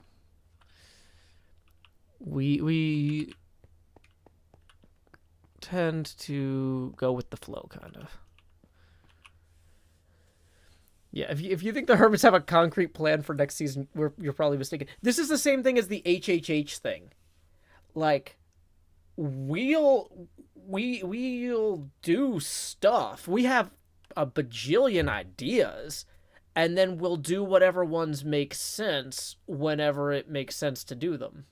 We tend to go with the flow, kind of. Yeah, if you think the Hermits have a concrete plan for next season, you're probably mistaken. This is the same thing as the HHH thing. Like, we'll do stuff. We have a bajillion ideas, and then we'll do whatever ones make sense whenever it makes sense to do them.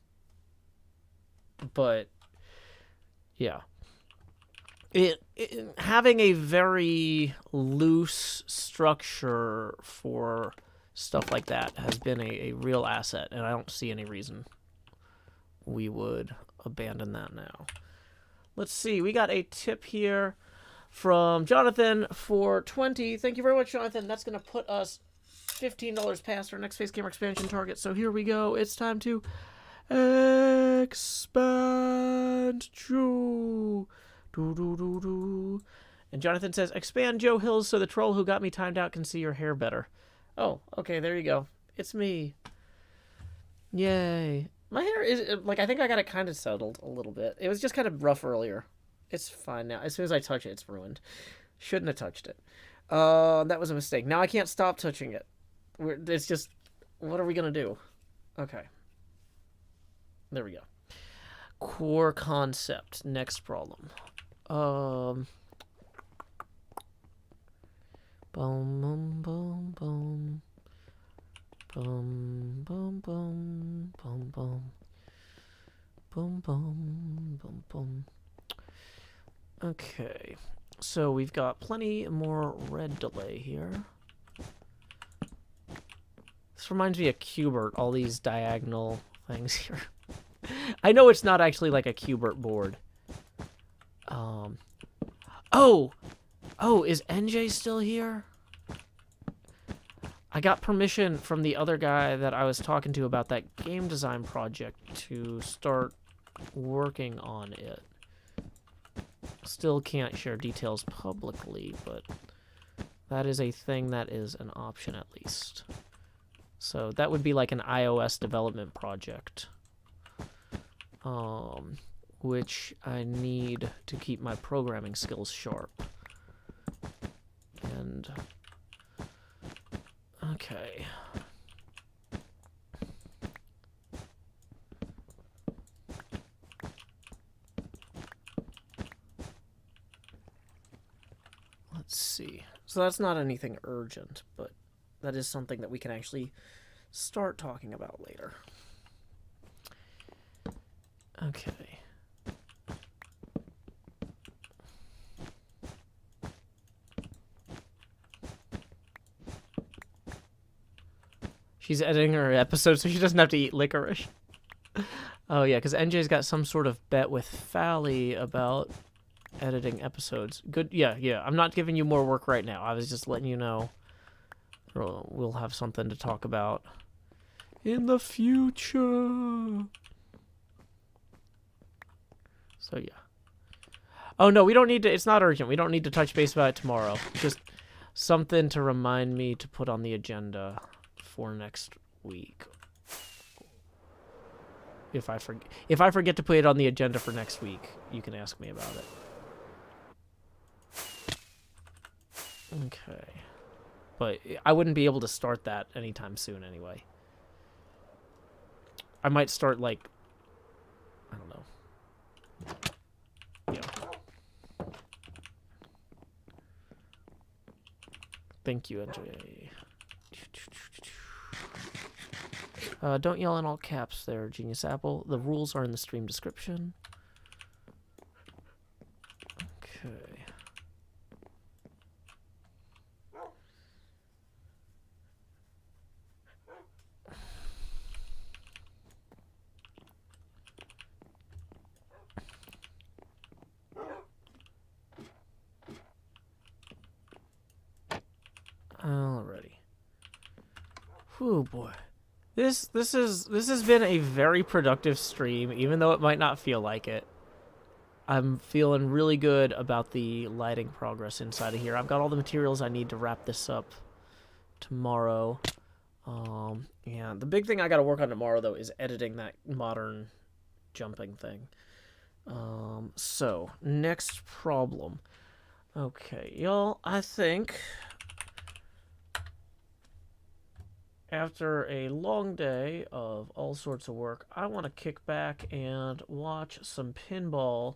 But, yeah. Having a very loose structure for stuff like that has been a real asset, and I don't see any reason we would abandon that now. Let's see. We got a tip here from Jonathan for 20. Thank you very much, Jonathan. That's going to put us $15 past our next face camera expansion target. So here we go. It's time to expand Joe. And Jonathan says, expand Joe Hills so the troll who got me timed out can see your hair better. Oh, okay, there you go. It's me. Yay. My hair is, like, I think I got it kind of settled a little bit. It was just kind of rough earlier. It's fine now. As soon as I touch it, it's ruined. Shouldn't have touched it. That was a mistake. Now I can't stop touching it. It's just, what are we going to do? Okay. There we go. Core concept. Next problem. Boom, boom, boom, boom. Boom, boom, boom, boom, boom. Boom, boom, boom, boom. Okay. So we've got plenty more red delay here. This reminds me of Qbert, all these diagonal things here. I know it's not actually like a Qbert board. Oh, is NJ still here? I got permission from the other guy that I was talking to about that game design project to start working on it. Still can't share details publicly, but that is a thing that is an option at least. So that would be like an iOS development project, which I need to keep my programming skills sharp. And okay. Let's see. So that's not anything urgent, but that is something that we can actually start talking about later. Okay. She's editing her episode so she doesn't have to eat licorice. Oh, yeah, because NJ's got some sort of bet with Fally about editing episodes. Good, yeah. I'm not giving you more work right now. I was just letting you know we'll have something to talk about in the future. So, yeah. Oh, no, we don't need to... It's not urgent. We don't need to touch base about it tomorrow. Just something to remind me to put on the agenda for next week. If I forget to put it on the agenda for next week, you can ask me about it. Okay. But I wouldn't be able to start that anytime soon anyway. I might start, like, I don't know. Yeah. Thank you, NJ. Don't yell in all caps there, Genius Apple. The rules are in the stream description. Okay. Alrighty. Whew, boy. This has been a very productive stream, even though it might not feel like it. I'm feeling really good about the lighting progress inside of here. I've got all the materials I need to wrap this up tomorrow. Yeah, the big thing I got to work on tomorrow, though, is editing that modern jumping thing. So, next problem. Okay, y'all, I think... after a long day of all sorts of work, I want to kick back and watch some pinball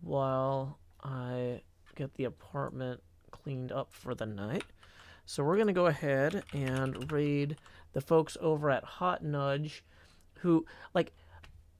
while I get the apartment cleaned up for the night. So we're going to go ahead and raid the folks over at Hot Nudge, who, like,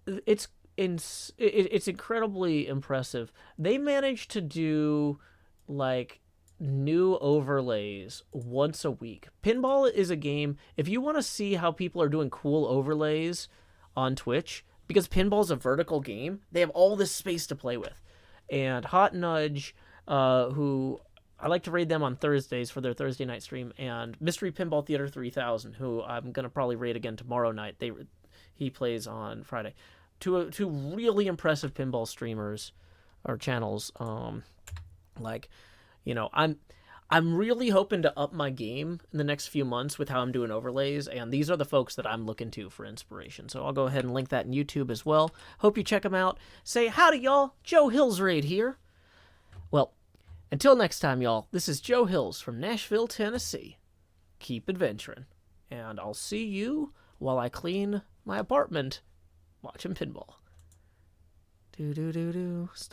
it's incredibly impressive. They managed to do, like, new overlays once a week. Pinball is a game, if you want to see how people are doing cool overlays on Twitch, because pinball's a vertical game, they have all this space to play with. And Hot Nudge, who I like to raid them on Thursdays for their Thursday night stream, and Mystery Pinball Theater 3000, who I'm going to probably raid again tomorrow night. He plays on Friday. Two really impressive pinball streamers or channels. I'm really hoping to up my game in the next few months with how I'm doing overlays, and these are the folks that I'm looking to for inspiration. So I'll go ahead and link that in YouTube as well. Hope you check them out. Say howdy, y'all. Joe Hills Raid here. Well, until next time, y'all, this is Joe Hills from Nashville, Tennessee. Keep adventuring, and I'll see you while I clean my apartment watching pinball. Do.